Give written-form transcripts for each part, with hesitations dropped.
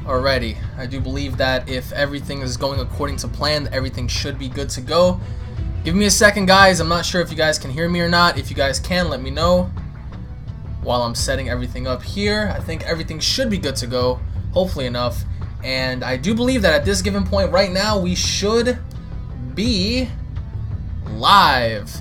Alrighty, I do believe that if everything is going according to plan, everything should be good to go. Give me a second, guys. I'm not sure if you guys can hear me or not. If you guys can, let me know while I'm setting everything up here. I think everything should be good to go, hopefully enough. And I do believe that at this given point right now, we should be live.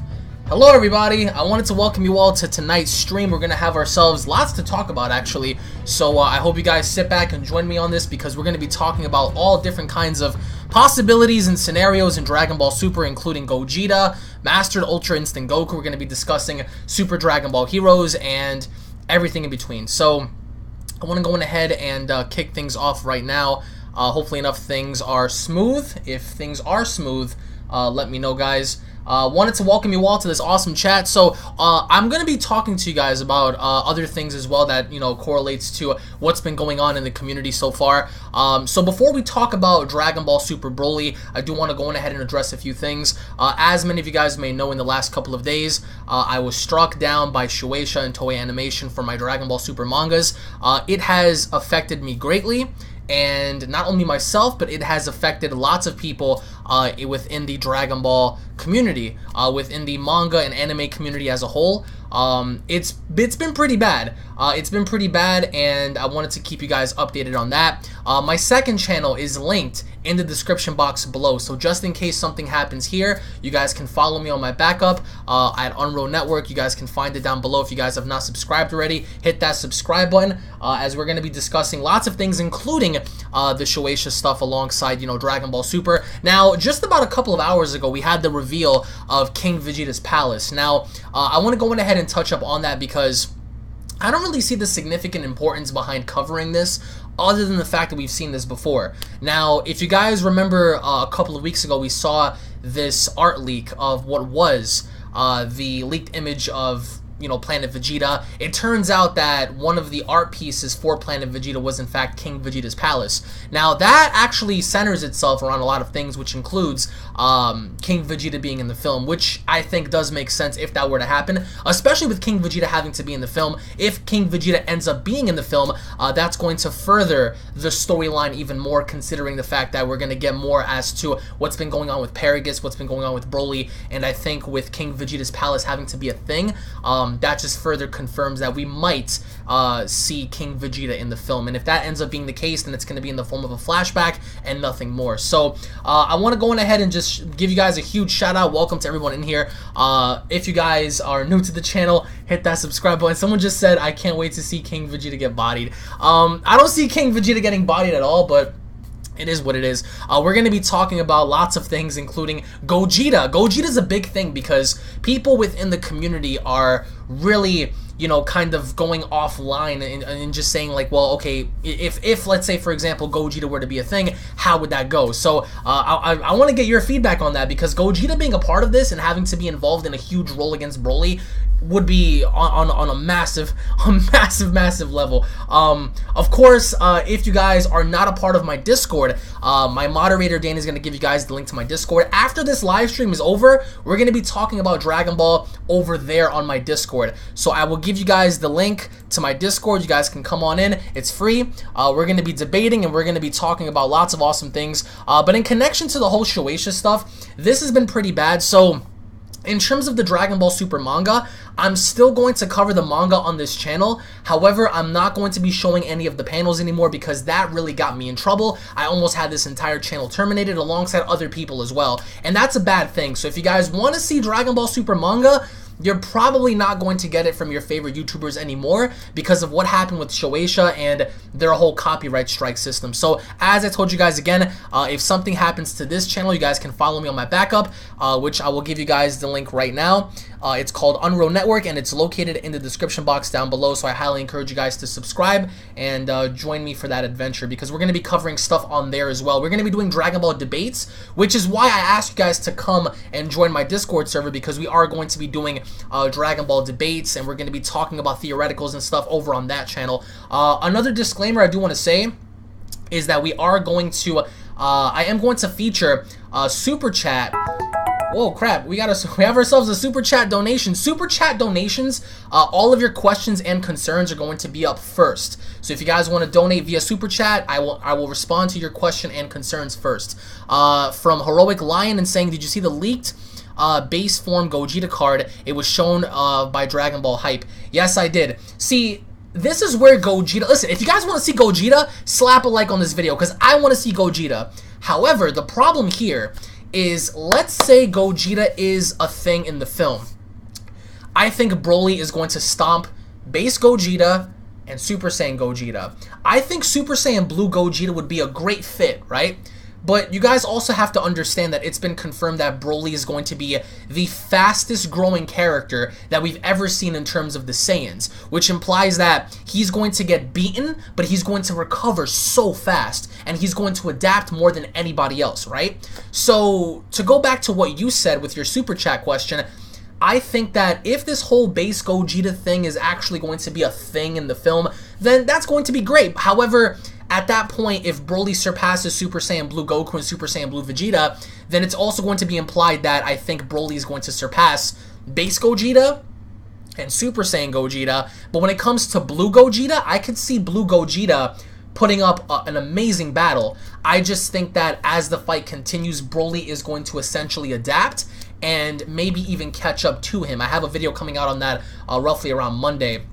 Hello everybody, I wanted to welcome you all to tonight's stream. We're going to have ourselves lots to talk about actually, so I hope you guys sit back and join me on this because we're going to be talking about all different kinds of possibilities and scenarios in Dragon Ball Super, including Gogeta, Mastered Ultra Instinct Goku. We're going to be discussing Super Dragon Ball Heroes and everything in between. So I want to go ahead and kick things off right now. Hopefully enough things are smooth. If things are smooth, let me know, guys. Wanted to welcome you all to this awesome chat. So I'm going to be talking to you guys about other things as well that, you know, correlates to what's been going on in the community so far. So before we talk about Dragon Ball Super Broly, I do want to go ahead and address a few things. As many of you guys may know, in the last couple of days, I was struck down by Shueisha and Toei Animation for my Dragon Ball Super mangas. It has affected me greatly. And not only myself, but it has affected lots of people within the Dragon Ball community, within the manga and anime community as a whole. It's been pretty bad. It's been pretty bad, and I wanted to keep you guys updated on that. My second channel is linked in the description box below, so just in case something happens here, you guys can follow me on my backup at Unreal Network. You guys can find it down below. If you guys have not subscribed already, hit that subscribe button, as we're going to be discussing lots of things, including the Shueisha stuff alongside, you know, Dragon Ball Super. Now, just about a couple of hours ago, we had the reveal of King Vegeta's palace. Now, I want to go ahead and touch up on that because I don't really see the significant importance behind covering this other than the fact that we've seen this before. Now, if you guys remember a couple of weeks ago, we saw this art leak of what was the leaked image of, you know, Planet Vegeta. It turns out that one of the art pieces for Planet Vegeta was in fact King Vegeta's palace. Now that actually centers itself around a lot of things, which includes King Vegeta being in the film, which I think does make sense if that were to happen, especially with King Vegeta having to be in the film. If King Vegeta ends up being in the film, that's going to further the storyline even more, considering the fact that we're going to get more as to what's been going on with Paragus, what's been going on with Broly, and I think with King Vegeta's palace having to be a thing, that just further confirms that we might see King Vegeta in the film. And if that ends up being the case, then it's going to be in the form of a flashback and nothing more. So I want to go ahead and just give you guys a huge shout out. Welcome to everyone in here. If you guys are new to the channel, hit that subscribe button. Someone just said, I can't wait to see King Vegeta get bodied. I don't see King Vegeta getting bodied at all, but it is what it is. We're going to be talking about lots of things, including Gogeta. Gogeta's a big thing because people within the community are really, you know, kind of going offline and just saying like, well, okay, if let's say, for example, Gogeta were to be a thing, how would that go? So I want to get your feedback on that, because Gogeta being a part of this and having to be involved in a huge role against Broly would be on a massive level. Of course, if you guys are not a part of my Discord, my moderator Dan is going to give you guys the link to my Discord. After this live stream is over, we're going to be talking about Dragon Ball over there on my Discord. So I will give you guys the link to my Discord. You guys can come on in. It's free. We're going to be debating and we're going to be talking about lots of awesome things. But in connection to the whole Shueisha stuff, this has been pretty bad. So in terms of the Dragon Ball Super manga, I'm still going to cover the manga on this channel. However, I'm not going to be showing any of the panels anymore because that really got me in trouble. I almost had this entire channel terminated alongside other people as well, and that's a bad thing. So if you guys want to see Dragon Ball Super manga, you're probably not going to get it from your favorite YouTubers anymore because of what happened with Shueisha and their whole copyright strike system. So as I told you guys again, if something happens to this channel, you guys can follow me on my backup, which I will give you guys the link right now. It's called Unreal Network, and it's located in the description box down below, so I highly encourage you guys to subscribe and join me for that adventure, because we're going to be covering stuff on there as well. We're going to be doing Dragon Ball debates, which is why I asked you guys to come and join my Discord server, because we are going to be doing Dragon Ball debates, and we're going to be talking about theoreticals and stuff over on that channel. Another disclaimer I do want to say is that we are going to, I am going to feature Super Chat. whoa, crap. We have ourselves a super chat donation. Super chat donations, all of your questions and concerns are going to be up first. So if you guys want to donate via super chat, I will respond to your question and concerns first. From Heroic Lion and saying, did you see the leaked base form Gogeta card? It was shown by Dragon Ball Hype. Yes, I did. See, this is where Gogeta... Listen, if you guys want to see Gogeta, slap a like on this video, because I want to see Gogeta. However, the problem here is, let's say Gogeta is a thing in the film. I think Broly is going to stomp base Gogeta and Super Saiyan Gogeta. I think Super Saiyan Blue Gogeta would be a great fit, right? But you guys also have to understand that it's been confirmed that Broly is going to be the fastest growing character that we've ever seen in terms of the Saiyans, which implies that he's going to get beaten, but he's going to recover so fast, and he's going to adapt more than anybody else, right? So, to go back to what you said with your super chat question, I think that if this whole base Gogeta thing is actually going to be a thing in the film, then that's going to be great. However, at that point, if Broly surpasses Super Saiyan Blue Goku and Super Saiyan Blue Vegeta, then it's also going to be implied that I think Broly is going to surpass base Gogeta and Super Saiyan Gogeta. But when it comes to Blue Gogeta, I could see Blue Gogeta putting up an amazing battle. I just think that as the fight continues, Broly is going to essentially adapt and maybe even catch up to him. I have a video coming out on that roughly around Monday.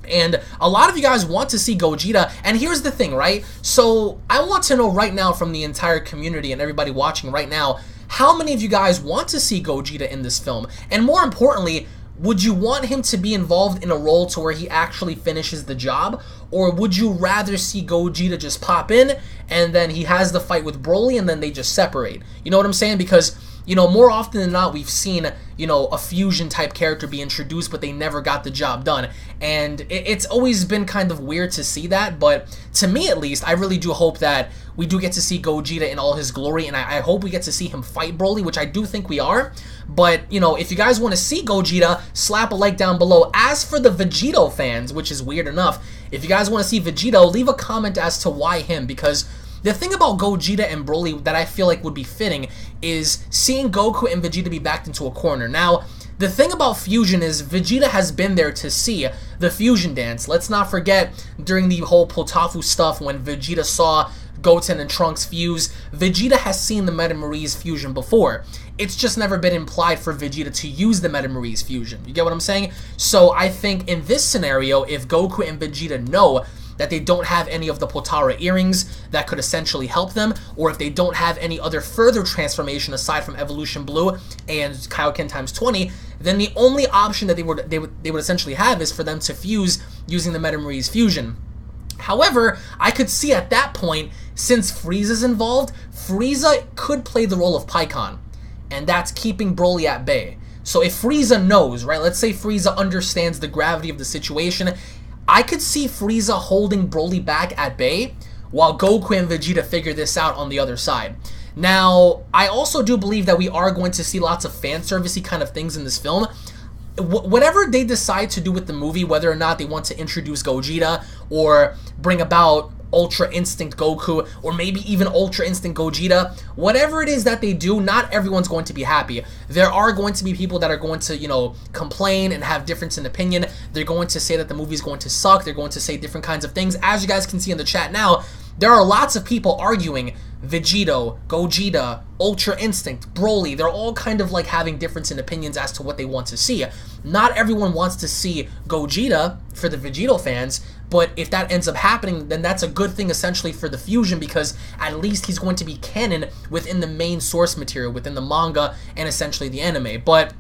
And a lot of you guys want to see Gogeta, and here's the thing, right? So I want to know right now from the entire community and everybody watching right now, how many of you guys want to see Gogeta in this film? And more importantly, would you want him to be involved in a role to where he actually finishes the job? Or would you rather see Gogeta just pop in, and then he has the fight with Broly, and then they just separate? You know what I'm saying? Because, you know, more often than not, we've seen, you know, a fusion type character be introduced, but they never got the job done. And it's always been kind of weird to see that, but to me at least, I really do hope that we do get to see Gogeta in all his glory, and I hope we get to see him fight Broly, which I do think we are. But, you know, if you guys want to see Gogeta, slap a like down below. As for the Vegito fans, which is weird enough, if you guys want to see Vegito, leave a comment as to why him, because the thing about Gogeta and Broly that I feel like would be fitting is seeing Goku and Vegeta be backed into a corner. Now, the thing about fusion is Vegeta has been there to see the fusion dance. Let's not forget during the whole Potafu stuff when Vegeta saw Goten and Trunks fuse, Vegeta has seen the Metamories fusion before. It's just never been implied for Vegeta to use the Metamories fusion. You get what I'm saying? So I think in this scenario, if Goku and Vegeta know that they don't have any of the Potara earrings that could essentially help them, or if they don't have any other further transformation aside from Evolution Blue and Kaioken times 20, then the only option that they would essentially have is for them to fuse using the Metamories fusion. However, I could see at that point, since Frieza's involved, Frieza could play the role of Pikkon, and that's keeping Broly at bay. So if Frieza knows, right, let's say Frieza understands the gravity of the situation, I could see Frieza holding Broly back at bay while Goku and Vegeta figure this out on the other side. Now, I also do believe that we are going to see lots of fan servicey kind of things in this film. Whatever they decide to do with the movie, whether or not they want to introduce Gogeta or bring about Ultra Instinct Goku, or maybe even Ultra Instinct Gogeta, whatever it is that they do, not everyone's going to be happy. There are going to be people that are going to, you know, complain and have difference in opinion. They're going to say that the movie's going to suck. They're going to say different kinds of things. As you guys can see in the chat now, there are lots of people arguing Vegito, Gogeta, Ultra Instinct, Broly. They're all kind of like having difference in opinions as to what they want to see. Not everyone wants to see Gogeta for the Vegito fans, but if that ends up happening, then that's a good thing essentially for the fusion, because at least he's going to be canon within the main source material, within the manga and essentially the anime. But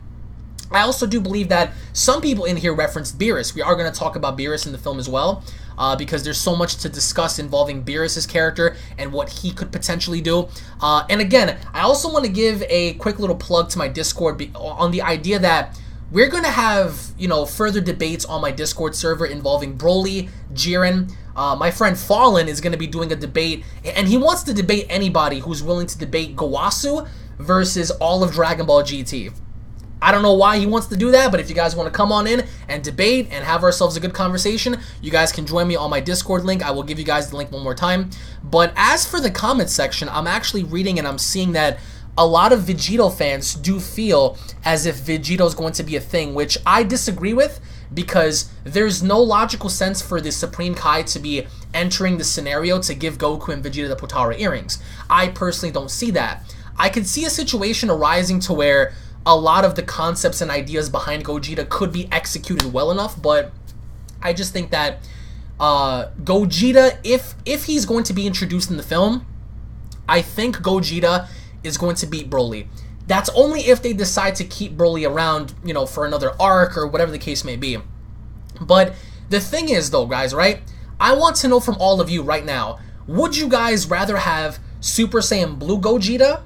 I also do believe that some people in here referenced Beerus. We are going to talk about Beerus in the film as well, because there's so much to discuss involving Beerus' character and what he could potentially do. And again, I also want to give a quick little plug to my Discord on the idea that we're going to have, you know, further debates on my Discord server involving Broly, Jiren. My friend Fallen is going to be doing a debate, and he wants to debate anybody who's willing to debate Gowasu versus all of Dragon Ball GT. I don't know why he wants to do that, but if you guys want to come on in and debate and have ourselves a good conversation, you guys can join me on my Discord link. I will give you guys the link one more time. But as for the comment section, I'm actually reading and I'm seeing that a lot of Vegeta fans do feel as if Vegeta is going to be a thing, which I disagree with, because there's no logical sense for the Supreme Kai to be entering the scenario to give Goku and Vegeta the Potara earrings. I personally don't see that. I could see a situation arising to where a lot of the concepts and ideas behind Gogeta could be executed well enough, but I just think that Gogeta, if he's going to be introduced in the film, I think Gogeta is going to beat Broly. That's only if they decide to keep Broly around, you know, for another arc or whatever the case may be. But the thing is, though, guys, right? I want to know from all of you right now, would you guys rather have Super Saiyan Blue Gogeta,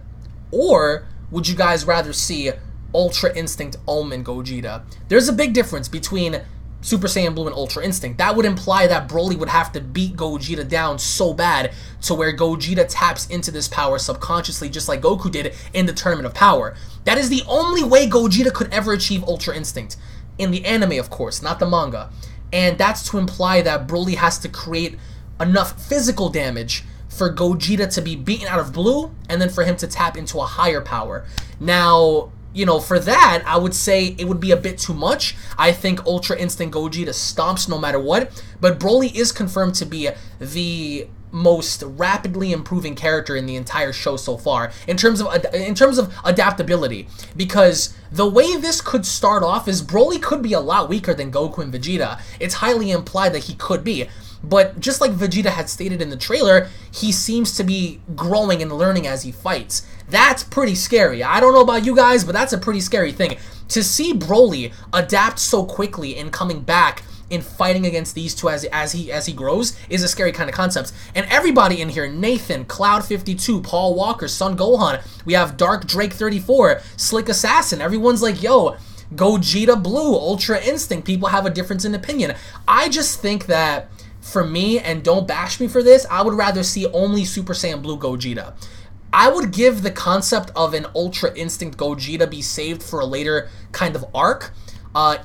or would you guys rather see Ultra Instinct Omen Gogeta? There's a big difference between Super Saiyan Blue and Ultra Instinct. That would imply that Broly would have to beat Gogeta down so bad to where Gogeta taps into this power subconsciously, just like Goku did in the Tournament of Power. That is the only way Gogeta could ever achieve Ultra Instinct. In the anime, of course, not the manga. And that's to imply that Broly has to create enough physical damage for Gogeta to be beaten out of Blue, and then for him to tap into a higher power. Now, you know, for that, I would say it would be a bit too much. I think Ultra Instinct Gogeta stomps no matter what, but Broly is confirmed to be the most rapidly improving character in the entire show so far in terms of adaptability, because the way this could start off is Broly could be a lot weaker than Goku and Vegeta. It's highly implied that he could be. But just like Vegeta had stated in the trailer, he seems to be growing and learning as he fights. That's pretty scary. I don't know about you guys, but that's a pretty scary thing. To see Broly adapt so quickly and coming back in fighting against these two as he grows is a scary kind of concept. And everybody in here, Nathan, Cloud52, Paul Walker, Son Gohan, we have Dark Drake 34, Slick Assassin, everyone's like, yo, Gogeta Blue, Ultra Instinct, people have a difference in opinion. I just think that for me, and don't bash me for this, I would rather see only Super Saiyan Blue Gogeta. I would give the concept of an Ultra Instinct Gogeta be saved for a later kind of arc.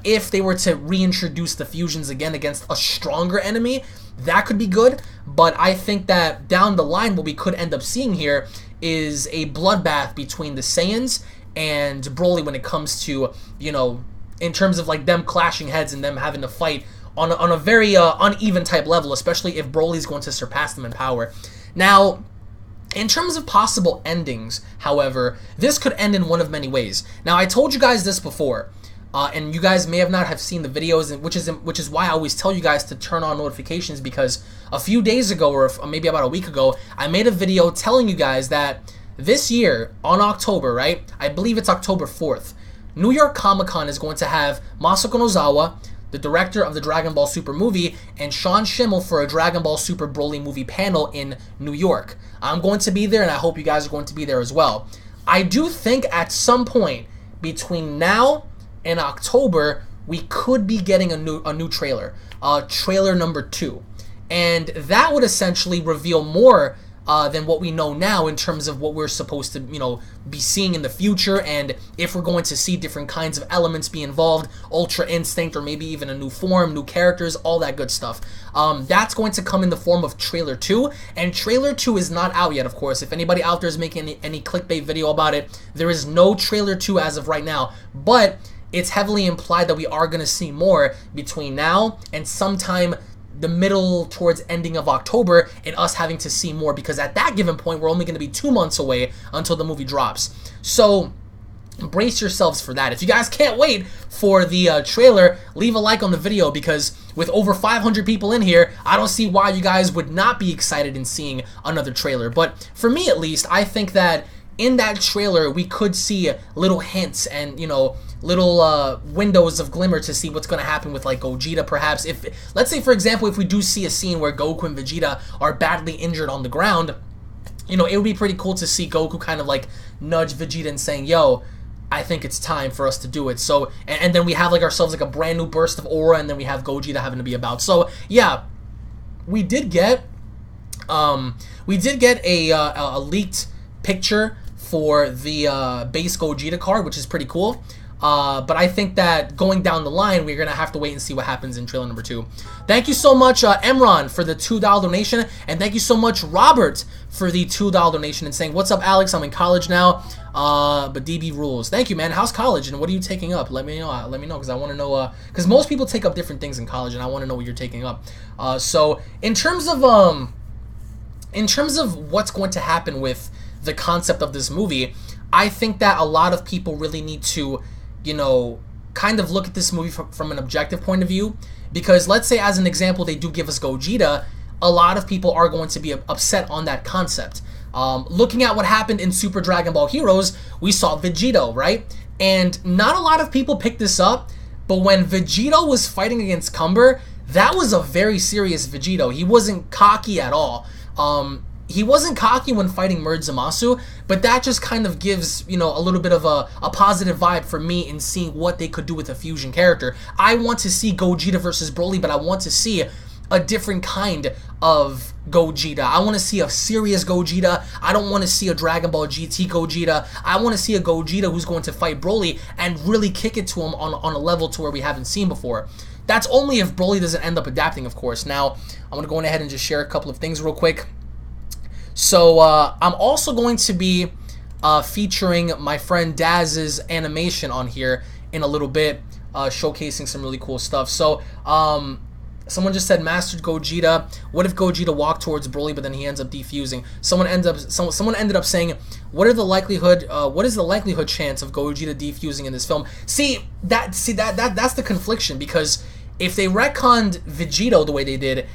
If they were to reintroduce the fusions again against a stronger enemy, that could be good. But I think that down the line, what we could end up seeing here is a bloodbath between the Saiyans and Broly when it comes to, you know, in terms of like them clashing heads and them having to fight on a very uneven type level, especially if Broly's going to surpass them in power. Now, in terms of possible endings, however, this could end in one of many ways. Now, I told you guys this before, and you guys may not have seen the videos, which is why I always tell you guys to turn on notifications, because a few days ago, or maybe about a week ago, I made a video telling you guys that this year, on October, right, I believe it's October 4th, New York Comic-Con is going to have Masako Nozawa, the director of the Dragon Ball Super movie, and Sean Schemmel for a Dragon Ball Super Broly movie panel in New York. I'm going to be there, and I hope you guys are going to be there as well. I do think at some point between now and October, we could be getting a new trailer, trailer number 2, and that would essentially reveal more than what we know now in terms of what we're supposed to, you know, be seeing in the future, and if we're going to see different kinds of elements be involved, Ultra Instinct, or maybe even a new form, new characters, all that good stuff. That's going to come in the form of Trailer 2, and Trailer 2 is not out yet, of course. If anybody out there is making any clickbait video about it, there is no Trailer 2 as of right now, but it's heavily implied that we are going to see more between now and sometime the middle towards ending of October, and us having to see more, because at that given point we're only going to be 2 months away until the movie drops. So brace yourselves for that. If you guys can't wait for the trailer, leave a like on the video, because with over 500 people in here, I don't see why you guys would not be excited in seeing another trailer. But for me at least, I think that in that trailer we could see little hints and, you know, little windows of glimmer to see what's going to happen with like Gogeta perhaps. If, let's say for example, if we do see a scene where Goku and Vegeta are badly injured on the ground, you know, it would be pretty cool to see Goku kind of like nudge Vegeta and saying, yo, I think it's time for us to do it. So, and then we have like ourselves like a brand new burst of aura, and then we have Gogeta having to be about. So yeah, we did get a leaked picture for the base Gogeta card, which is pretty cool. But I think that going down the line, we're going to have to wait and see what happens in trailer number 2. Thank you so much, Emron, for the $2 donation. And thank you so much, Robert, for the $2 donation and saying, what's up, Alex? I'm in college now, but DB rules. Thank you, man. How's college, and what are you taking up? Let me know. Because I want to know, because most people take up different things in college, and I want to know what you're taking up. So in terms of what's going to happen with the concept of this movie, I think that a lot of people really need to, you know, kind of look at this movie from an objective point of view, because let's say, as an example, they do give us Gogeta, a lot of people are going to be upset on that concept. Looking at what happened in Super Dragon Ball Heroes, we saw Vegeta, right? And not a lot of people picked this up, but when Vegeta was fighting against Cumber, that was a very serious Vegeta. He wasn't cocky at all. He wasn't cocky when fighting Merge Zamasu, but that just kind of gives, you know, a little bit of a positive vibe for me in seeing what they could do with a fusion character. I want to see Gogeta versus Broly, but I want to see a different kind of Gogeta. I want to see a serious Gogeta. I don't want to see a Dragon Ball GT Gogeta. I want to see a Gogeta who's going to fight Broly and really kick it to him on a level to where we haven't seen before. That's only if Broly doesn't end up adapting, of course. Now, I'm going to go ahead and just share a couple of things real quick. So, I'm also going to be featuring my friend Daz's animation on here in a little bit, showcasing some really cool stuff. So, someone just said Mastered Gogeta. What if Gogeta walked towards Broly, but then he ends up defusing? Someone ended up saying, what is the likelihood chance of Gogeta defusing in this film? That's the confliction, because if they retconned Vegeta the way they did,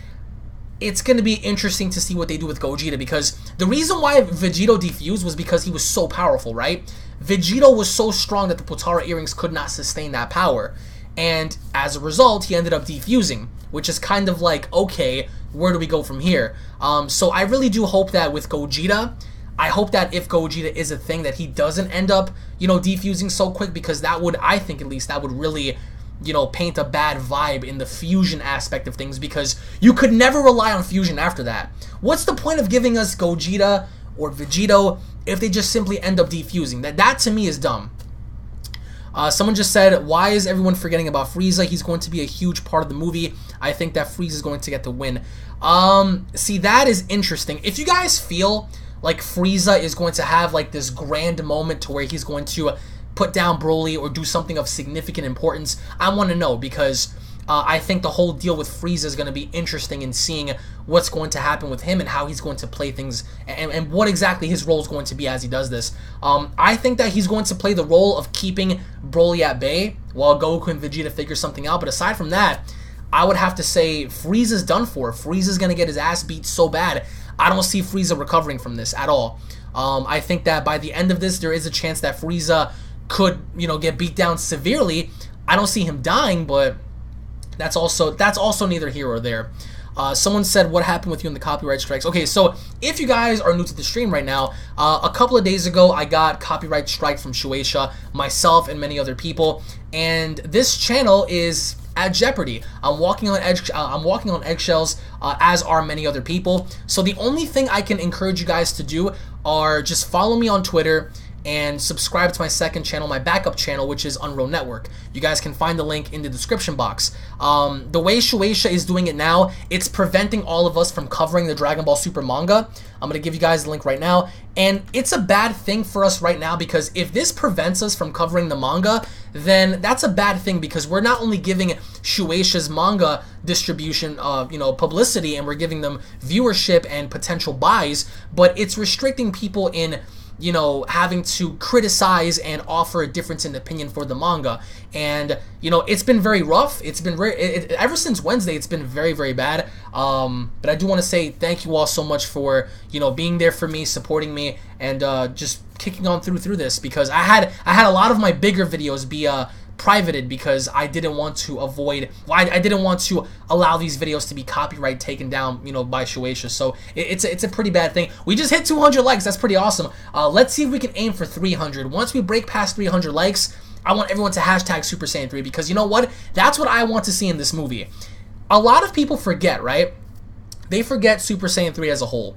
it's going to be interesting to see what they do with Gogeta, because the reason why Vegeta defused was because he was so powerful, right? Vegeta was so strong that the Potara earrings could not sustain that power, and as a result, he ended up defusing, which is kind of like, okay, where do we go from here? So I really do hope that with Gogeta, I hope that if Gogeta is a thing, that he doesn't end up, you know, defusing so quick, because that would, I think at least, that would really, you know, paint a bad vibe in the fusion aspect of things, because you could never rely on fusion after that. What's the point of giving us Gogeta or Vegito if they just simply end up defusing? That to me is dumb. Someone just said, why is everyone forgetting about Frieza? He's going to be a huge part of the movie. I think that Frieza is going to get the win. See, that is interesting. If you guys feel like Frieza is going to have like this grand moment to where he's going to put down Broly or do something of significant importance, I want to know, because I think the whole deal with Frieza is going to be interesting in seeing what's going to happen with him and how he's going to play things, and what exactly his role is going to be as he does this. I think that he's going to play the role of keeping Broly at bay while Goku and Vegeta figure something out, but aside from that, I would have to say Frieza's done for. Frieza's going to get his ass beat so bad, I don't see Frieza recovering from this at all. I think that by the end of this, there is a chance that Frieza could, you know, get beat down severely. I don't see him dying, but that's also neither here or there. Someone said, what happened with you in the copyright strikes? Okay, so if you guys are new to the stream right now, a couple of days ago, I got copyright strike from Shueisha, myself, and many other people, and this channel is at jeopardy. I'm walking on eggshells, as are many other people. So the only thing I can encourage you guys to do are just follow me on Twitter and subscribe to my second channel, my backup channel, which is Unreal Network. You guys can find the link in the description box. The way Shueisha is doing it now, it's preventing all of us from covering the Dragon Ball Super manga. I'm going to give you guys the link right now. And it's a bad thing for us right now, because if this prevents us from covering the manga, then that's a bad thing, because we're not only giving Shueisha's manga distribution, you know, publicity, and we're giving them viewership and potential buys, but it's restricting people in, you know, having to criticize and offer a difference in opinion for the manga. And, you know, it's been very rough. It's been very, ever since Wednesday, it's been very, very bad. But I do want to say thank you all so much for, you know, being there for me, supporting me, and just kicking on through this, because I had a lot of my bigger videos be privated, because I didn't want to I didn't want to allow these videos to be copyright taken down, you know, by Shueisha. So it's a pretty bad thing. We just hit 200 likes. That's pretty awesome. Let's see if we can aim for 300. Once we break past 300 likes, I want everyone to hashtag Super Saiyan 3, because you know what? That's what I want to see in this movie. A lot of people forget, right? They forget Super Saiyan 3 as a whole.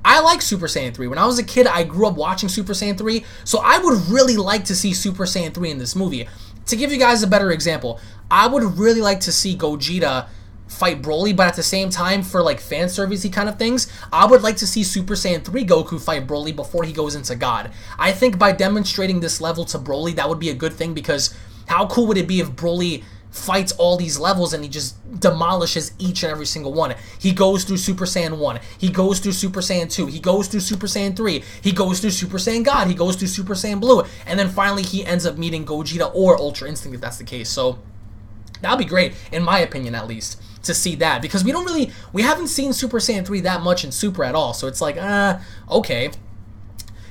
I like Super Saiyan 3. When I was a kid, I grew up watching Super Saiyan 3, so I would really like to see Super Saiyan 3 in this movie. to give you guys a better example, I would really like to see Gogeta fight Broly, but at the same time, for like fan servicey kind of things, I would like to see Super Saiyan 3 Goku fight Broly before he goes into God. I think by demonstrating this level to Broly, that would be a good thing, because how cool would it be if Broly fights all these levels and he just demolishes each and every single one? He goes through Super Saiyan 1, he goes through Super Saiyan 2, he goes through Super Saiyan 3, he goes through Super Saiyan God, he goes through Super Saiyan Blue, and then finally he ends up meeting Gogeta or Ultra Instinct if that's the case. So that'd be great, in my opinion at least, to see that, because we haven't seen Super Saiyan 3 that much in Super at all. So it's like, okay.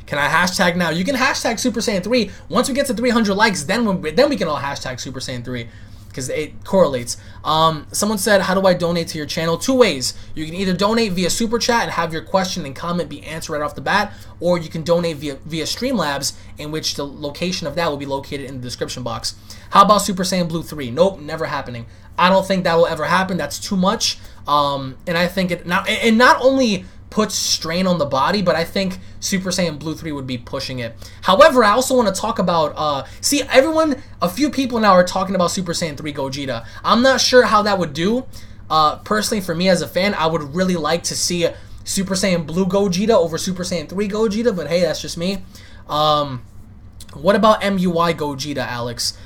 Can I hashtag now? You can hashtag Super Saiyan 3. Once we get to 300 likes, then we can all hashtag Super Saiyan 3, because it correlates. Someone said, how do I donate to your channel? 2 ways. You can either donate via Super Chat and have your question and comment be answered right off the bat, or you can donate via Streamlabs, in which the location of that will be located in the description box. How about Super Saiyan Blue 3? Nope, never happening. I don't think that will ever happen. That's too much. And I think it not only puts strain on the body, but I think Super Saiyan Blue 3 would be pushing it. However, I also want to talk about, see, a few people now are talking about Super Saiyan 3 Gogeta. I'm not sure how that would do. Personally, for me as a fan, I would really like to see Super Saiyan Blue Gogeta over Super Saiyan 3 Gogeta, but hey, that's just me. What about MUI Gogeta, Alex?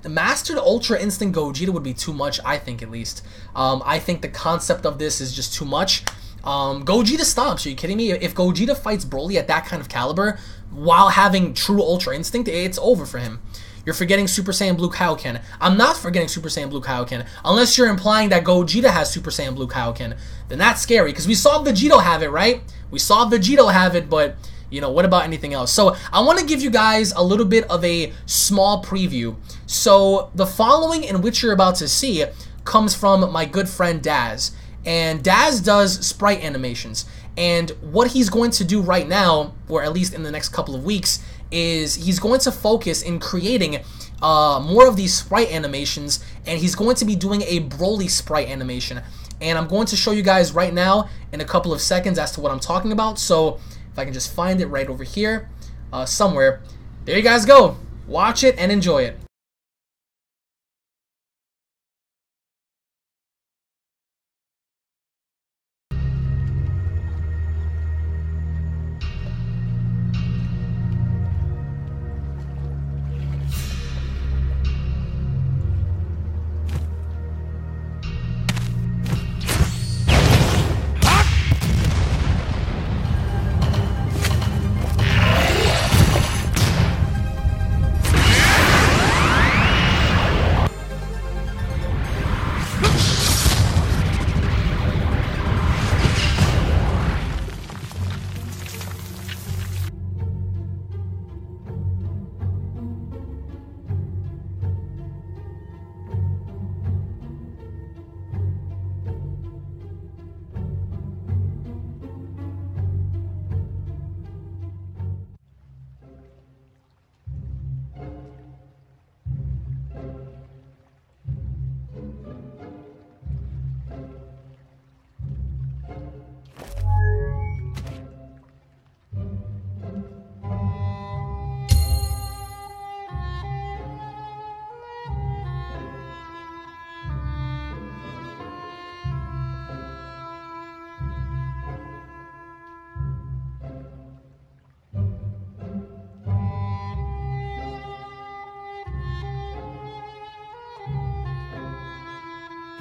Mastered Ultra Instinct Gogeta would be too much, I think, at least. I think the concept of this is just too much. Gogeta stomps, are you kidding me? If Gogeta fights Broly at that kind of caliber while having true Ultra Instinct, it's over for him. You're forgetting Super Saiyan Blue Kaioken. I'm not forgetting Super Saiyan Blue Kaioken. Unless you're implying that Gogeta has Super Saiyan Blue Kaioken. Then that's scary, because we saw Vegeta have it, right? We saw Vegeta have it, but, you know, what about anything else? So I want to give you guys a little bit of a small preview. So the following in which you're about to see comes from my good friend Daz. And Daz does sprite animations. And what he's going to do right now, or at least in the next couple of weeks, is he's going to focus in creating more of these sprite animations, and he's going to be doing a Broly sprite animation. And I'm going to show you guys right now in a couple of seconds as to what I'm talking about. So if I can just find it right over here somewhere. There you guys go. Watch it and enjoy it.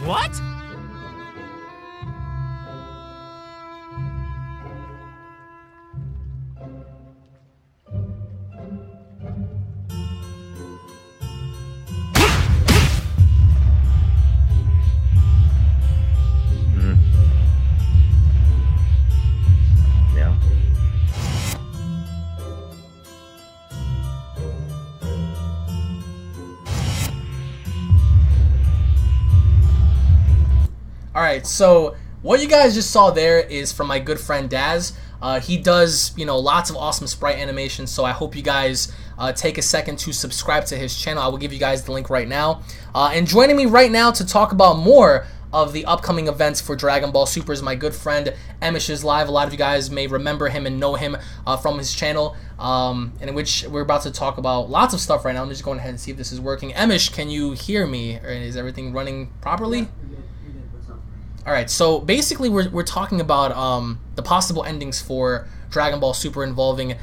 What? Yeah. Alright, so what you guys just saw there is from my good friend Daz. He does, you know, lots of awesome sprite animations, so I hope you guys take a second to subscribe to his channel. I will give you guys the link right now. And joining me right now to talk about more of the upcoming events for Dragon Ball Super is my good friend Emish is live. A lot of you guys may remember him and know him from his channel, in which we're about to talk about lots of stuff right now. I'm just going ahead and see if this is working. Emish, can you hear me? Or is everything running properly? All right, so basically we're talking about the possible endings for Dragon Ball Super involving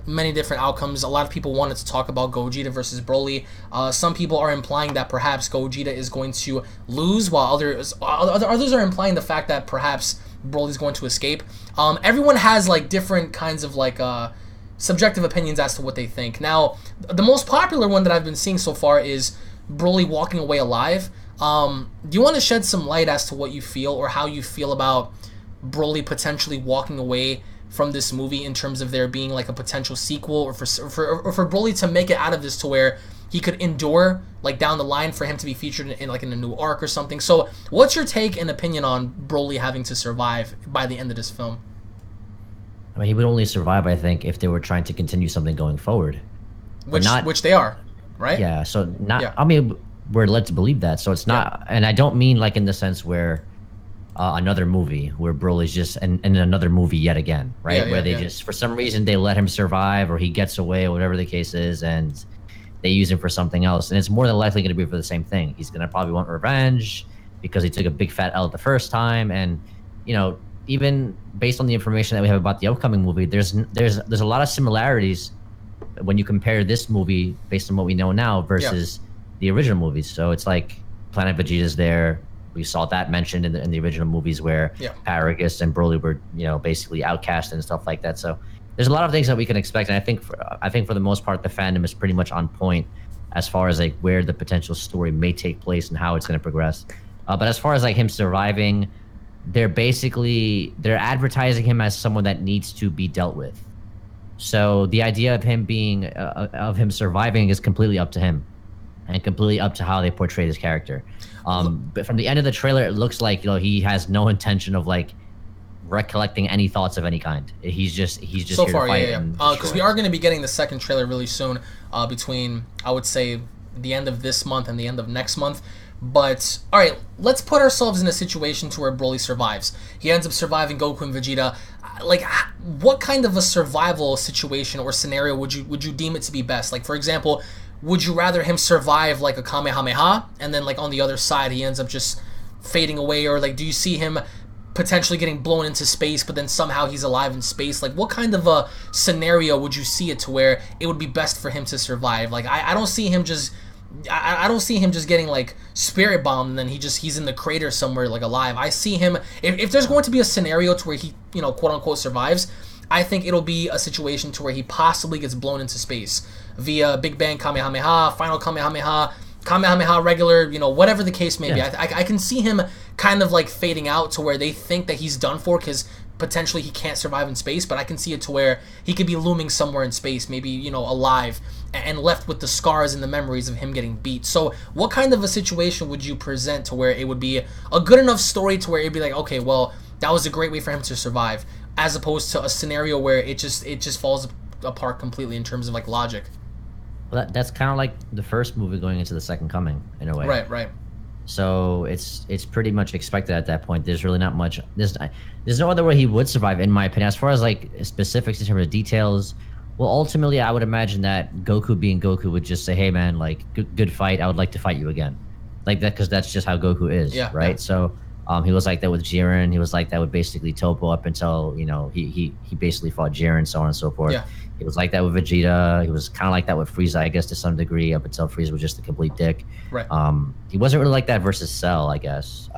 many different outcomes. A lot of people wanted to talk about Gogeta versus Broly. Some people are implying that perhaps Gogeta is going to lose, while others are implying the fact that perhaps Broly is going to escape. Everyone has like different kinds of like subjective opinions as to what they think. Now, the most popular one that I've been seeing so far is Broly walking away alive. Do you want to shed some light as to what you feel or how you feel about Broly potentially walking away from this movie in terms of there being like a potential sequel, or for Broly to make it out of this to where he could endure like down the line for him to be featured in like in a new arc or something? So what's your take and opinion on Broly having to survive by the end of this film? I mean, he would only survive, I think, if they were trying to continue something going forward. Which they are, right? Yeah, so not, yeah. I mean, we're led to believe that, so it's not, and I don't mean like in the sense where another movie where Broly's just in another movie yet again, right? Where they just, for some reason, they let him survive or he gets away or whatever the case is, and they use him for something else. And it's more than likely going to be for the same thing. He's going to probably want revenge because he took a big fat L the first time. And, you know, even based on the information that we have about the upcoming movie, there's a lot of similarities when you compare this movie based on what we know now versus the original movies. So it's like Planet Vegeta's there. We saw that mentioned in the original movies where Paragus and Broly were, you know, basically outcast and stuff like that. So there's a lot of things that we can expect, and I think for the most part, the fandom is pretty much on point as far as like where the potential story may take place and how it's going to progress. But as far as like him surviving, they're advertising him as someone that needs to be dealt with. So the idea of him surviving is completely up to him, and completely up to how they portray this character. But from the end of the trailer, it looks like, you know, he has no intention of like recollecting any thoughts of any kind. He's just so here far, to fight. Because we are going to be getting the second trailer really soon, between, I would say, the end of this month and the end of next month. But all right, let's put ourselves in a situation to where Broly survives. He ends up surviving Goku and Vegeta. Like, what kind of a survival situation or scenario would you deem it to be best? Like, for example, would you rather him survive like a Kamehameha and then like on the other side he ends up just fading away, or like do you see him potentially getting blown into space but then somehow he's alive in space? Like, what kind of a scenario would you see it to where it would be best for him to survive? Like, I don't see him just getting like spirit bombed and then he's in the crater somewhere like alive. I see him, if there's going to be a scenario to where he, you know, quote unquote survives, I think it'll be a situation to where he possibly gets blown into space via Big Bang Kamehameha, Final Kamehameha, Kamehameha regular, you know, whatever the case may be. I can see him kind of like fading out to where they think that he's done for because potentially he can't survive in space, but I can see it to where he could be looming somewhere in space, maybe, you know, alive and left with the scars and the memories of him getting beat. So what kind of a situation would you present to where it would be a good enough story to where it'd be like, okay, well, that was a great way for him to survive, as opposed to a scenario where it just falls apart completely in terms of like logic? Well, that's kind of like the first movie going into the second coming in a way. Right. So it's pretty much expected at that point. There's really not much. There's no other way he would survive, in my opinion. As far as like specifics in terms of details, well, ultimately, I would imagine that Goku being Goku would just say, "Hey, man, like good fight. I would like to fight you again," like that, because that's just how Goku is, right? Yeah. So he was like that with Jiren. He was like that with basically Toppo up until, you know, he basically fought Jiren, so on and so forth. Yeah. He was like that with Vegeta. He was kind of like that with Frieza, I guess, to some degree, up until Frieza was just a complete dick. Right. He wasn't really like that versus Cell, I guess.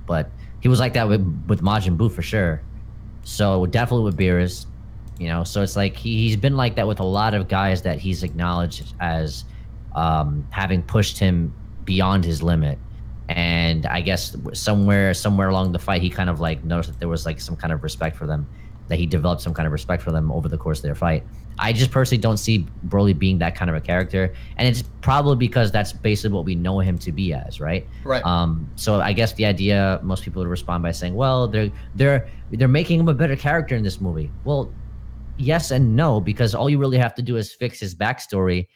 But he was like that with Majin Buu for sure. So definitely with Beerus, you know. So it's like he's been like that with a lot of guys that he's acknowledged as having pushed him beyond his limit. And I guess somewhere along the fight, he kind of like noticed that there was like some kind of respect for them, that he developed some kind of respect for them over the course of their fight. I just personally don't see Broly being that kind of a character, and it's probably because that's basically what we know him to be as, right? Right. So I guess the idea, most people would respond by saying, well, they're making him a better character in this movie. Well, yes and no, because all you really have to do is fix his backstory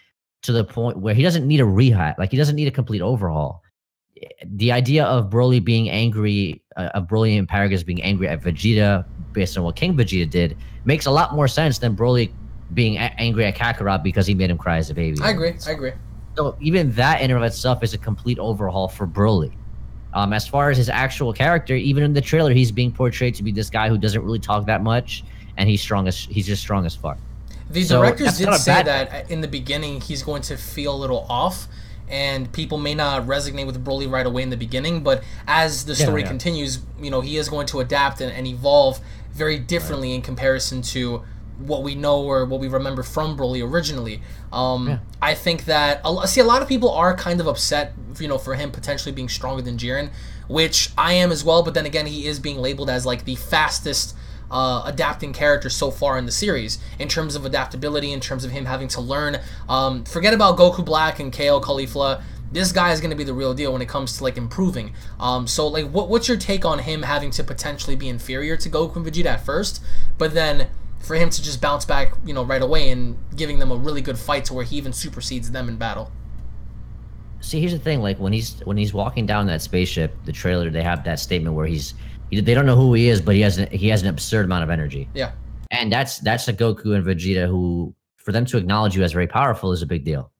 to the point where he doesn't need a rehab, like he doesn't need a complete overhaul. the idea of Broly being angry, of Broly and Paragus being angry at Vegeta based on what King Vegeta did, makes a lot more sense than Broly being angry at Kakarot because he made him cry as a baby. I agree. I agree. So even that in and of itself is a complete overhaul for Broly. As far as his actual character, even in the trailer, he's being portrayed to be this guy who doesn't really talk that much, and he's just strong as fuck. The directors did say that in the beginning he's going to feel a little off, and people may not resonate with Broly right away in the beginning, but as the story continues, you know, he is going to adapt and evolve very differently in comparison to what we know or what we remember from Broly originally. I think that a lot of people are kind of upset, you know, for him potentially being stronger than Jiren, which I am as well. But then again, he is being labeled as like the fastest adapting character so far in the series in terms of adaptability, in terms of him having to learn. Forget about Goku Black and KO Caulifla. This guy is going to be the real deal when it comes to like improving. So like, what's your take on him having to potentially be inferior to Goku and Vegeta at first, but then for him to just bounce back, you know, right away and giving them a really good fight to where he even supersedes them in battle? See, here's the thing: like when he's walking down that spaceship, the trailer, they have that statement where they don't know who he is, but he has an absurd amount of energy. Yeah, and that's a Goku and Vegeta who, for them to acknowledge you as very powerful is a big deal.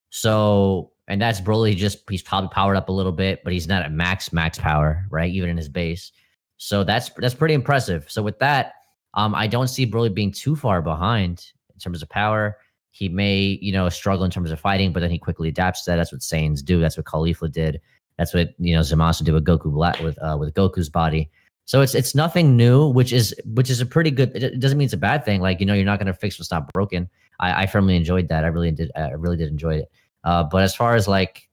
So, and that's Broly. He's probably powered up a little bit, but he's not at max power, right? Even in his base. So that's pretty impressive. So with that, I don't see Broly being too far behind in terms of power. He may, you know, struggle in terms of fighting, but then he quickly adapts to that. That's what Saiyans do. That's what Caulifla did. That's what, you know, Zamasu did with Goku Black, with Goku's body. So it's nothing new, which is a pretty good. It doesn't mean it's a bad thing. Like, you know, you're not going to fix what's not broken. I firmly enjoyed that. I really did enjoy it. But as far as like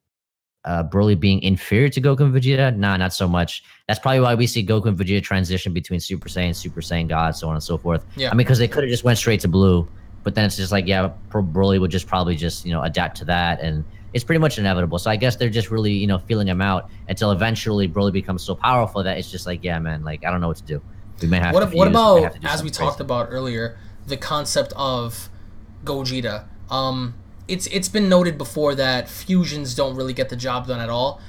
Broly being inferior to Goku and Vegeta, nah, not so much. That's probably why we see Goku and Vegeta transition between Super Saiyan God, so on and so forth. Yeah. I mean, because they could have just went straight to Blue, but then it's just like, yeah, Broly would probably just, you know, adapt to that, and it's pretty much inevitable. So I guess they're just really, you know, feeling him out until eventually Broly becomes so powerful that it's just like, yeah, man, like I don't know what to do. We may have to. What about, as we talked about earlier, the concept of Gogeta? It's been noted before that fusions don't really get the job done at all.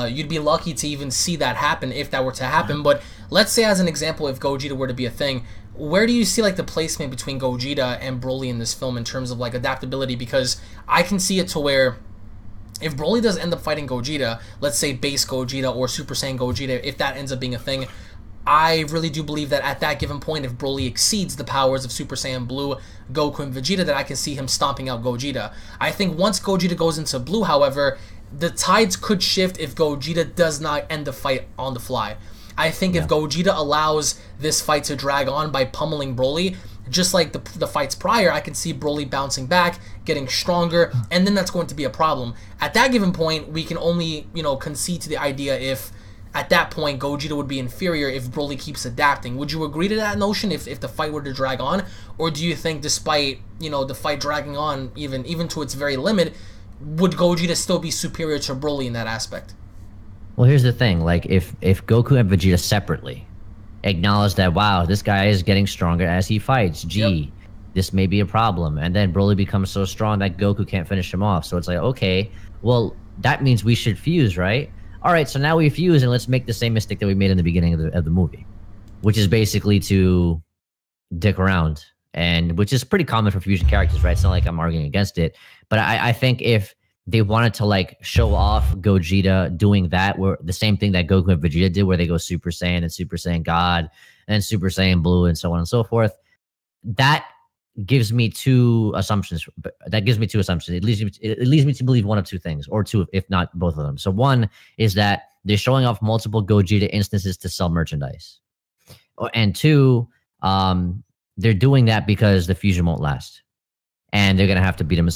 You'd be lucky to even see that happen if that were to happen. But let's say, as an example, if Gogeta were to be a thing, where do you see like the placement between Gogeta and Broly in this film in terms of like adaptability? Because I can see it to where if Broly does end up fighting Gogeta, let's say base Gogeta or Super Saiyan Gogeta, if that ends up being a thing, I really do believe that at that given point, if Broly exceeds the powers of Super Saiyan Blue, Goku, and Vegeta, that I can see him stomping out Gogeta. I think once Gogeta goes into Blue, however, the tides could shift if Gogeta does not end the fight on the fly. I think if Gogeta allows this fight to drag on by pummeling Broly, just like the fights prior, I can see Broly bouncing back, getting stronger, and then that's going to be a problem. At that given point, we can only, you know, concede to the idea if at that point Gogeta would be inferior if Broly keeps adapting. Would you agree to that notion if the fight were to drag on? Or do you think despite, you know, the fight dragging on even to its very limit, would Gogeta still be superior to Broly in that aspect? Well, here's the thing. Like, if Goku and Vegeta separately acknowledge that, wow, this guy is getting stronger as he fights, this may be a problem, and then Broly becomes so strong that Goku can't finish him off. So it's like, okay, well, that means we should fuse, right? All right, so now we fuse, and let's make the same mistake that we made in the beginning of the movie, which is basically to dick around, and which is pretty common for fusion characters, right? It's not like I'm arguing against it, but I think if they wanted to like show off Gogeta doing that, where the same thing that Goku and Vegeta did, where they go Super Saiyan and Super Saiyan God and Super Saiyan Blue and so on and so forth, that gives me two assumptions. It leads me to believe one of two things, or two, if not both of them. So one is that they're showing off multiple Gogeta instances to sell merchandise, and two, they're doing that because the fusion won't last, and they're gonna have to beat him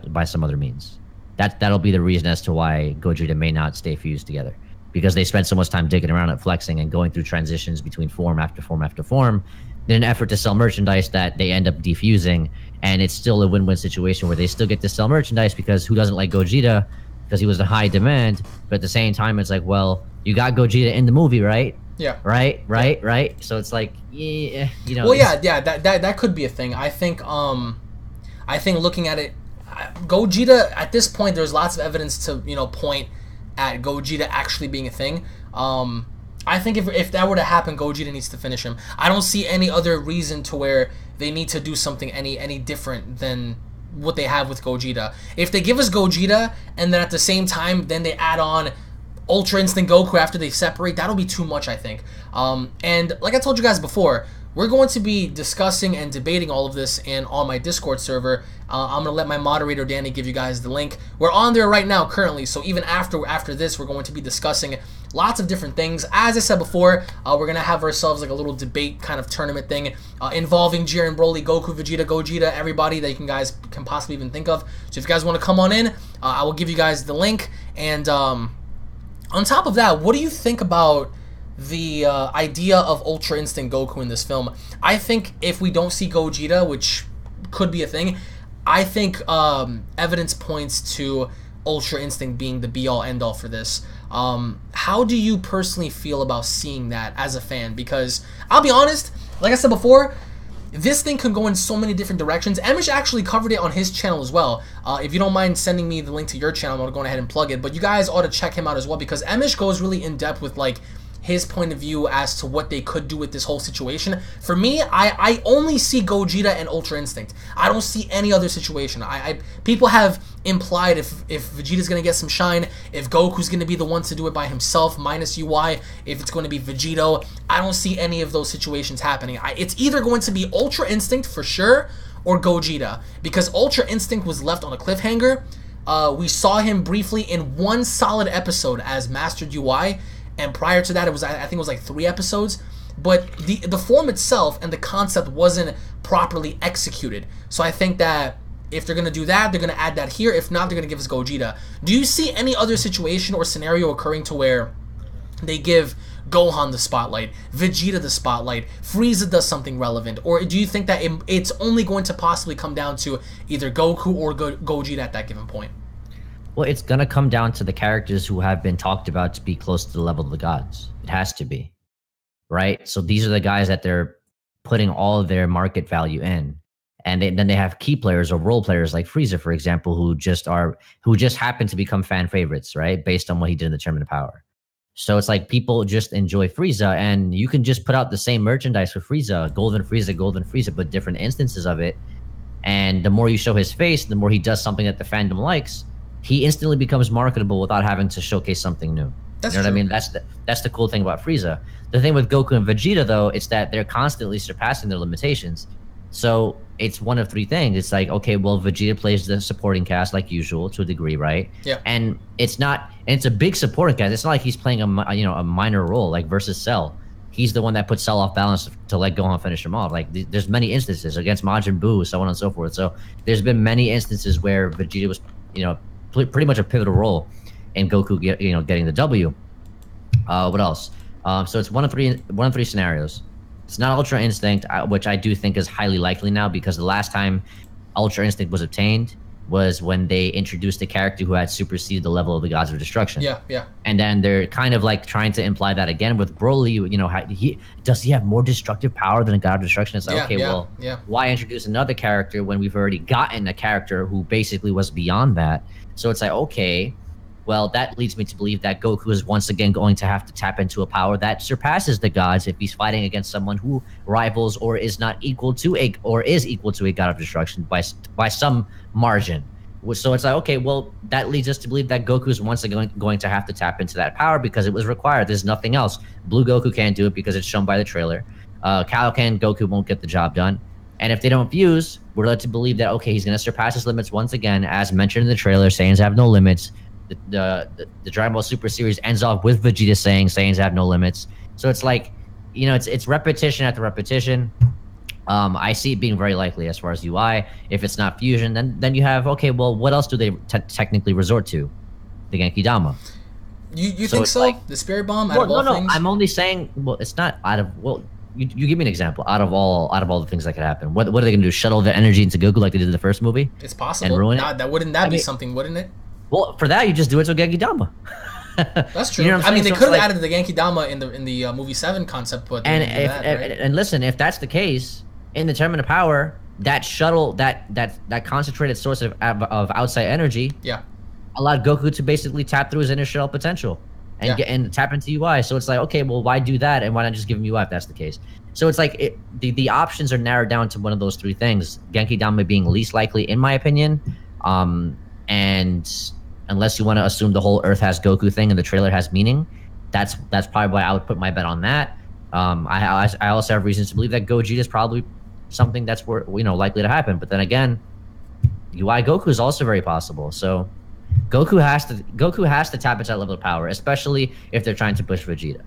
by some other means. That'll be the reason as to why Gogeta may not stay fused together, because they spent so much time digging around at flexing and going through transitions between form after form after form in an effort to sell merchandise that they end up defusing, and it's still a win-win situation where they still get to sell merchandise because who doesn't like Gogeta, because he was a high demand, but at the same time it's like, well, you got Gogeta in the movie, right? Yeah. Right. So it's like, yeah, you know. Well, yeah, that could be a thing. I think looking at it, Gogeta, at this point, there's lots of evidence to, you know, point at Gogeta actually being a thing. I think if that were to happen, Gogeta needs to finish him. I don't see any other reason to where they need to do something any different than what they have with Gogeta. If they give us Gogeta and then at the same time then they add on Ultra Instinct Goku after they separate, that'll be too much, I think. And like I told you guys before, we're going to be discussing and debating all of this on my Discord server. I'm going to let my moderator, Danny, give you guys the link. We're on there right now currently, so even after this, we're going to be discussing lots of different things. As I said before, we're going to have ourselves like a little debate kind of tournament thing involving Jiren, Broly, Goku, Vegeta, Gogeta, everybody that you guys can possibly even think of. So if you guys want to come on in, I will give you guys the link. And on top of that, what do you think about the idea of Ultra Instinct Goku in this film? I think if we don't see Gogeta, which could be a thing, I think evidence points to Ultra Instinct being the be-all end-all for this. How do you personally feel about seeing that as a fan? Because I'll be honest, like I said before, this thing could go in so many different directions. Emish actually covered it on his channel as well. If you don't mind sending me the link to your channel, I'm going to go ahead and plug it. But you guys ought to check him out as well, because Emish goes really in-depth with like his point of view as to what they could do with this whole situation. For me, I only see Gogeta and Ultra Instinct. I don't see any other situation. People have implied if Vegeta's going to get some shine, if Goku's going to be the one to do it by himself, minus UI, if it's going to be Vegito. I don't see any of those situations happening. It's either going to be Ultra Instinct for sure, or Gogeta, because Ultra Instinct was left on a cliffhanger. We saw him briefly in one solid episode as Mastered UI, and prior to that, I think it was like 3 episodes. But the form itself and the concept wasn't properly executed. So I think that if they're going to do that, they're going to add that here. If not, they're going to give us Gogeta. Do you see any other situation or scenario occurring to where they give Gohan the spotlight, Vegeta the spotlight, Frieza does something relevant? Or do you think that it's only going to possibly come down to either Goku or Gogeta at that given point? Well, it's going to come down to the characters who have been talked about to be close to the level of the gods. It has to be, right? So these are the guys that they're putting all of their market value in. And then they have key players or role players like Frieza, for example, who just happen to become fan favorites, right? Based on what he did in the Tournament of Power. So it's like people just enjoy Frieza, and you can just put out the same merchandise for Frieza, Golden Frieza, but different instances of it. And the more you show his face, the more he does something that the fandom likes, he instantly becomes marketable without having to showcase something new. That's you know true. what I mean? That's the cool thing about Frieza. The thing with Goku and Vegeta, though, it's that they're constantly surpassing their limitations. So it's one of 3 things. It's like, okay, well, Vegeta plays the supporting cast like usual to a degree, right? Yeah. And it's a big supporting cast. It's not like he's playing a minor role like versus Cell. He's the one that puts Cell off balance to let Gohan finish him off. Like there's many instances against Majin Buu, so on and so forth. So there's been many instances where Vegeta was, pretty much a pivotal role in Goku getting the W. What else? So it's one of three scenarios. It's not Ultra Instinct, which I do think is highly likely now, because the last time Ultra Instinct was obtained was when they introduced a character who had superseded the level of the Gods of Destruction. Yeah. And then they're kind of like trying to imply that again with Broly. Does he have more destructive power than a God of Destruction? It's like, why introduce another character when we've already gotten a character who basically was beyond that? So it's like, okay, well, that leads me to believe that Goku is once again going to have to tap into a power that surpasses the gods if he's fighting against someone who rivals or is equal to a God of Destruction by some margin. So it's like, okay, well, that leads us to believe that Goku is once again going to have to tap into that power because it was required. There's nothing else. Blue Goku can't do it because it's shown by the trailer. Kaioken Goku won't get the job done. And if they don't fuse, we're led to believe that, okay, he's going to surpass his limits once again. As mentioned in the trailer, Saiyans have no limits. The Dragon Ball Super series ends off with Vegeta saying Saiyans have no limits. So it's like, it's repetition after repetition. I see it being very likely as far as UI. If it's not fusion, then you have, okay, well, what else do they technically resort to? The Genki Dama. You think so? Like, the Spirit Bomb out of all things? I'm only saying, well, it's not out of, well, you give me an example out of all the things that could happen. What are they going to do? Shuttle the energy into Goku like they did in the first movie? It's possible. And ruin it? Wouldn't that be something, wouldn't it? Well, for that you just do it to Genki Dama. That's true. I mean, they could have added the Genki Dama in the movie 7 concept, but and listen, if that's the case, in the Tournament of Power, that shuttle, that concentrated source of outside energy, allowed Goku to basically tap through his inner shell potential and get and tap into UI. So it's like, okay, well, why do that, and why not just give him UI if that's the case? So it's like the options are narrowed down to one of those three things. Genki Dama being least likely, in my opinion, and unless you want to assume the whole Earth has Goku thing and the trailer has meaning, that's probably why I would put my bet on that. I also have reasons to believe that Gogeta is probably something that's likely to happen. But then again, UI Goku is also very possible. So Goku has to tap into that level of power, especially if they're trying to push Vegeta.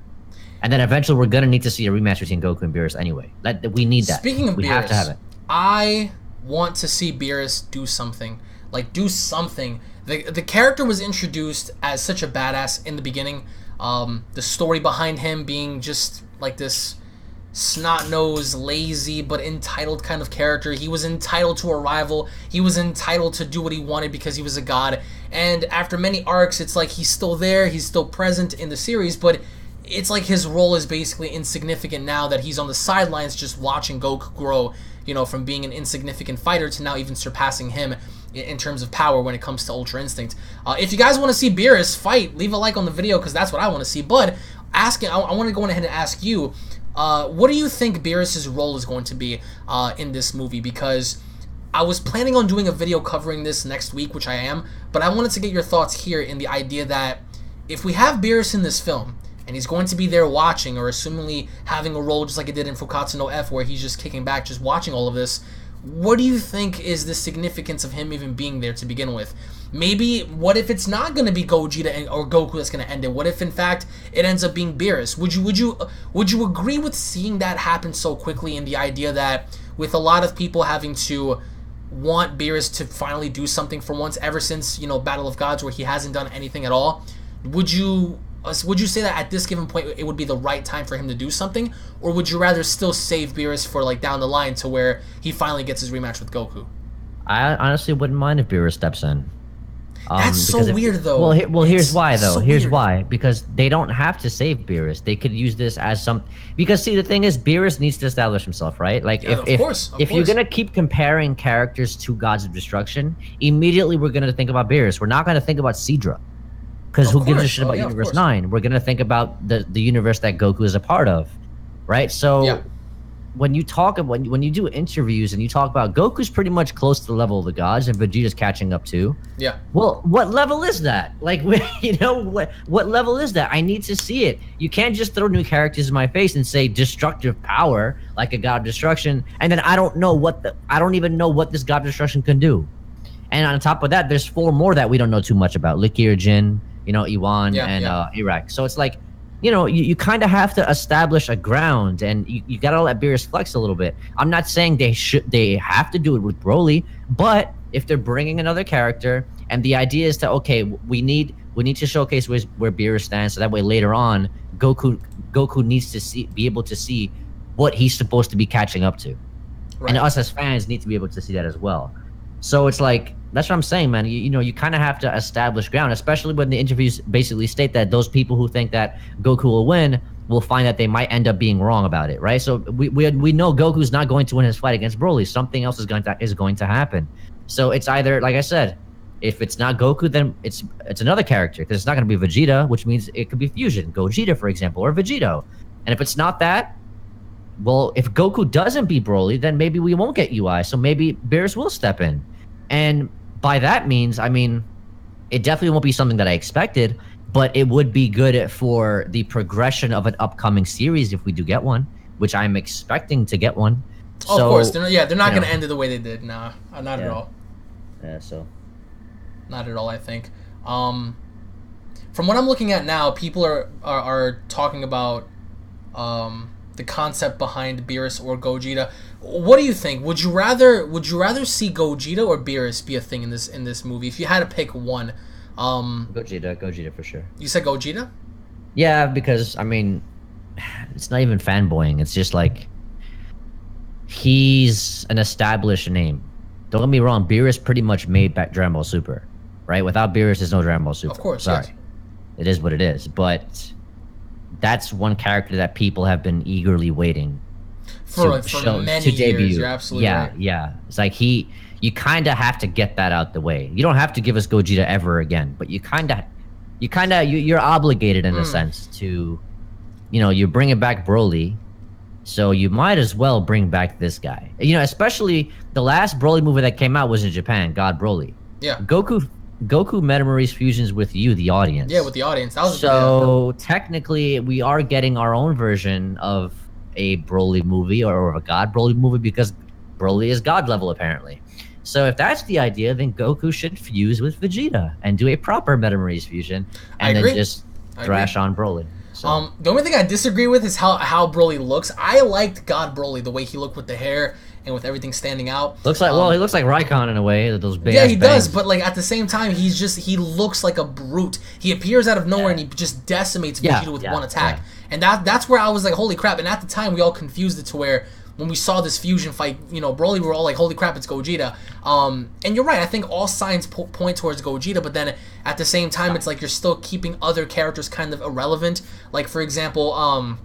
And then eventually we're gonna need to see a rematch between Goku and Beerus anyway. We need that. Speaking of we Beerus, have to have it. I want to see Beerus do something. Like, do something. The character was introduced as such a badass in the beginning. The story behind him being just like this snot-nosed, lazy, but entitled kind of character. He was entitled to a rival. He was entitled to do what he wanted because he was a god. And after many arcs, it's like he's still there. He's still present in the series, but it's like his role is basically insignificant now that he's on the sidelines just watching Goku grow, from being an insignificant fighter to now even surpassing him in terms of power when it comes to Ultra Instinct. If you guys want to see Beerus fight, leave a like on the video because that's what I want to see. But I want to go ahead and ask you, what do you think Beerus's role is going to be in this movie? Because I was planning on doing a video covering this next week, which I am, but I wanted to get your thoughts here in the idea that if we have Beerus in this film, and he's going to be there watching, or assumingly having a role just like it did in Fukatsu no F, where he's just kicking back, just watching all of this, what do you think is the significance of him even being there to begin with? Maybe, what if it's not going to be Gogeta or Goku that's going to end it? What if, in fact, it ends up being Beerus? Would you agree with seeing that happen so quickly, in the idea that with a lot of people having to want Beerus to finally do something for once, ever since, Battle of Gods, where he hasn't done anything at all, would you say that at this given point it would be the right time for him to do something, or would you rather still save Beerus for like down the line to where he finally gets his rematch with Goku? I honestly wouldn't mind if Beerus steps in. That's so weird, though. Well, here's why, though. So here's weird. why. Because they don't have to save Beerus. They could use this as some. Because see, the thing is, Beerus needs to establish himself, right? Like, if you're gonna keep comparing characters to gods of destruction, immediately we're gonna think about Beerus. We're not gonna think about Seadra. Because who gives a shit about Universe 9? We're gonna think about the universe that Goku is a part of, right? So when you do interviews and you talk about Goku's pretty much close to the level of the gods and Vegeta's catching up too. Yeah. Well, what level is that? Like, what level is that? I need to see it. You can't just throw new characters in my face and say destructive power like a god of destruction, and then I don't even know what this god of destruction can do. And on top of that, there's 4 more that we don't know too much about: Likir Jin, Iwan, and Iraq. So it's like, you kind of have to establish a ground, and you gotta let Beerus flex a little bit. I'm not saying they have to do it with Broly, but if they're bringing another character, and the idea is to, okay, we need to showcase where Beerus stands, so that way later on, Goku needs to be able to see what he's supposed to be catching up to, and us as fans need to be able to see that as well. So it's like, that's what I'm saying, man. You kind of have to establish ground, especially when the interviews basically state that those people who think that Goku will win will find that they might end up being wrong about it, right? So we know Goku's not going to win his fight against Broly. Something else is going to happen. So it's either, like I said, if it's not Goku, then it's another character, because it's not going to be Vegeta, which means it could be Fusion, Gogeta, for example, or Vegito. And if it's not that, well, if Goku doesn't beat Broly, then maybe we won't get UI. So maybe Beerus will step in. And by that means, I mean, it definitely won't be something that I expected, but it would be good for the progression of an upcoming series if we do get one, which I'm expecting to get one. Oh, so, of course. They're not going to end it the way they did. Nah, not at all. Yeah, so. Not at all, I think. From what I'm looking at now, people are talking about the concept behind Beerus or Gogeta. What do you think? Would you rather see Gogeta or Beerus be a thing in this movie? If you had to pick one, Gogeta for sure. You said Gogeta? Yeah, because I mean, it's not even fanboying. It's just like, he's an established name. Don't get me wrong. Beerus pretty much made back Dragon Ball Super, right? Without Beerus, there's no Dragon Ball Super. Of course, sorry, yes. It is what it is. But that's one character that people have been eagerly waiting for many years. You're absolutely right. Yeah. It's like you kind of have to get that out the way. You don't have to give us Gogeta ever again, but you're obligated in a sense to, you're bringing back Broly, so you might as well bring back this guy. Especially the last Broly movie that came out was in Japan, God Broly. Yeah. Goku Metamories fusions with you, the audience. Yeah, with the audience. That was so technically, we are getting our own version of a Broly movie or a God Broly movie because Broly is God level apparently. So if that's the idea, then Goku should fuse with Vegeta and do a proper Metamories fusion, and then just thrash on Broly. So. The only thing I disagree with is how Broly looks. I liked God Broly, the way he looked with the hair and with everything standing out. Looks like he looks like Raikon in a way. Those big he does. But like at the same time, he looks like a brute. He appears out of nowhere and he just decimates Vegeta with one attack. And that's where I was like, holy crap! And at the time, we all confused it to where when we saw this fusion fight, Broly, we were all like, holy crap, it's Gogeta. And you're right. I think all signs point towards Gogeta, but then at the same time, it's like you're still keeping other characters kind of irrelevant. Like for example,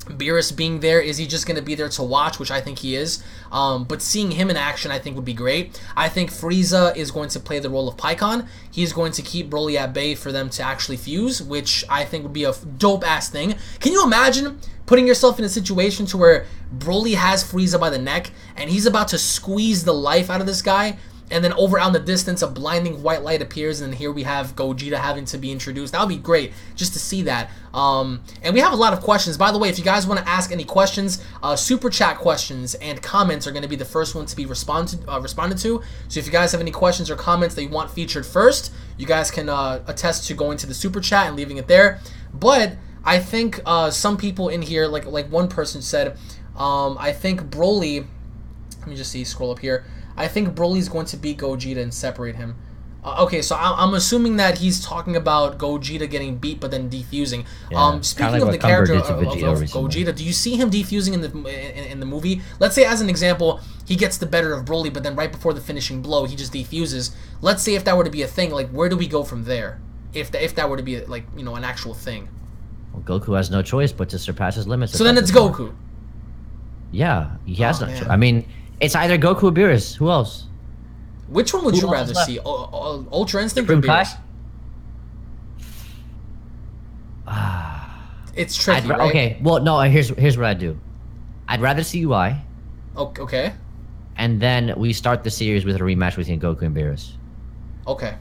Beerus being there, is he just going to be there to watch, which I think he is. But seeing him in action, I think would be great. I think Frieza is going to play the role of Pikkon. He's going to keep Broly at bay for them to actually fuse, which I think would be a dope-ass thing. Can you imagine putting yourself in a situation to where Broly has Frieza by the neck, and he's about to squeeze the life out of this guy, and then over out in the distance, a blinding white light appears, and here we have Gogeta having to be introduced. That would be great, just to see that. And we have a lot of questions. By the way, if you guys want to ask any questions, super chat questions and comments are going to be the first one to be responded to. So if you guys have any questions or comments that you want featured first, you guys can attest to going to the super chat and leaving it there. But I think some people in here, like one person said, I think Broly, let me just see, scroll up here. I think Broly's going to beat Gogeta and separate him. Okay, so I'm assuming that he's talking about Gogeta getting beat but then defusing. Yeah, speaking of the character of Gogeta, do you see him defusing in the movie? Let's say, as an example, he gets the better of Broly, but then right before the finishing blow, he just defuses. Let's say if that were to be a thing, like where do we go from there? If that were to be like an actual thing. Well, Goku has no choice but to surpass his limits. So then it's Goku. Yeah, he has no choice. I mean, it's either Goku or Beerus. Who else? Which one would you rather see? Ultra Instinct or Beerus? It's tricky, right? Okay, well, no, here's what I'd do. I'd rather see UI. Okay. And then we start the series with a rematch between Goku and Beerus. Okay.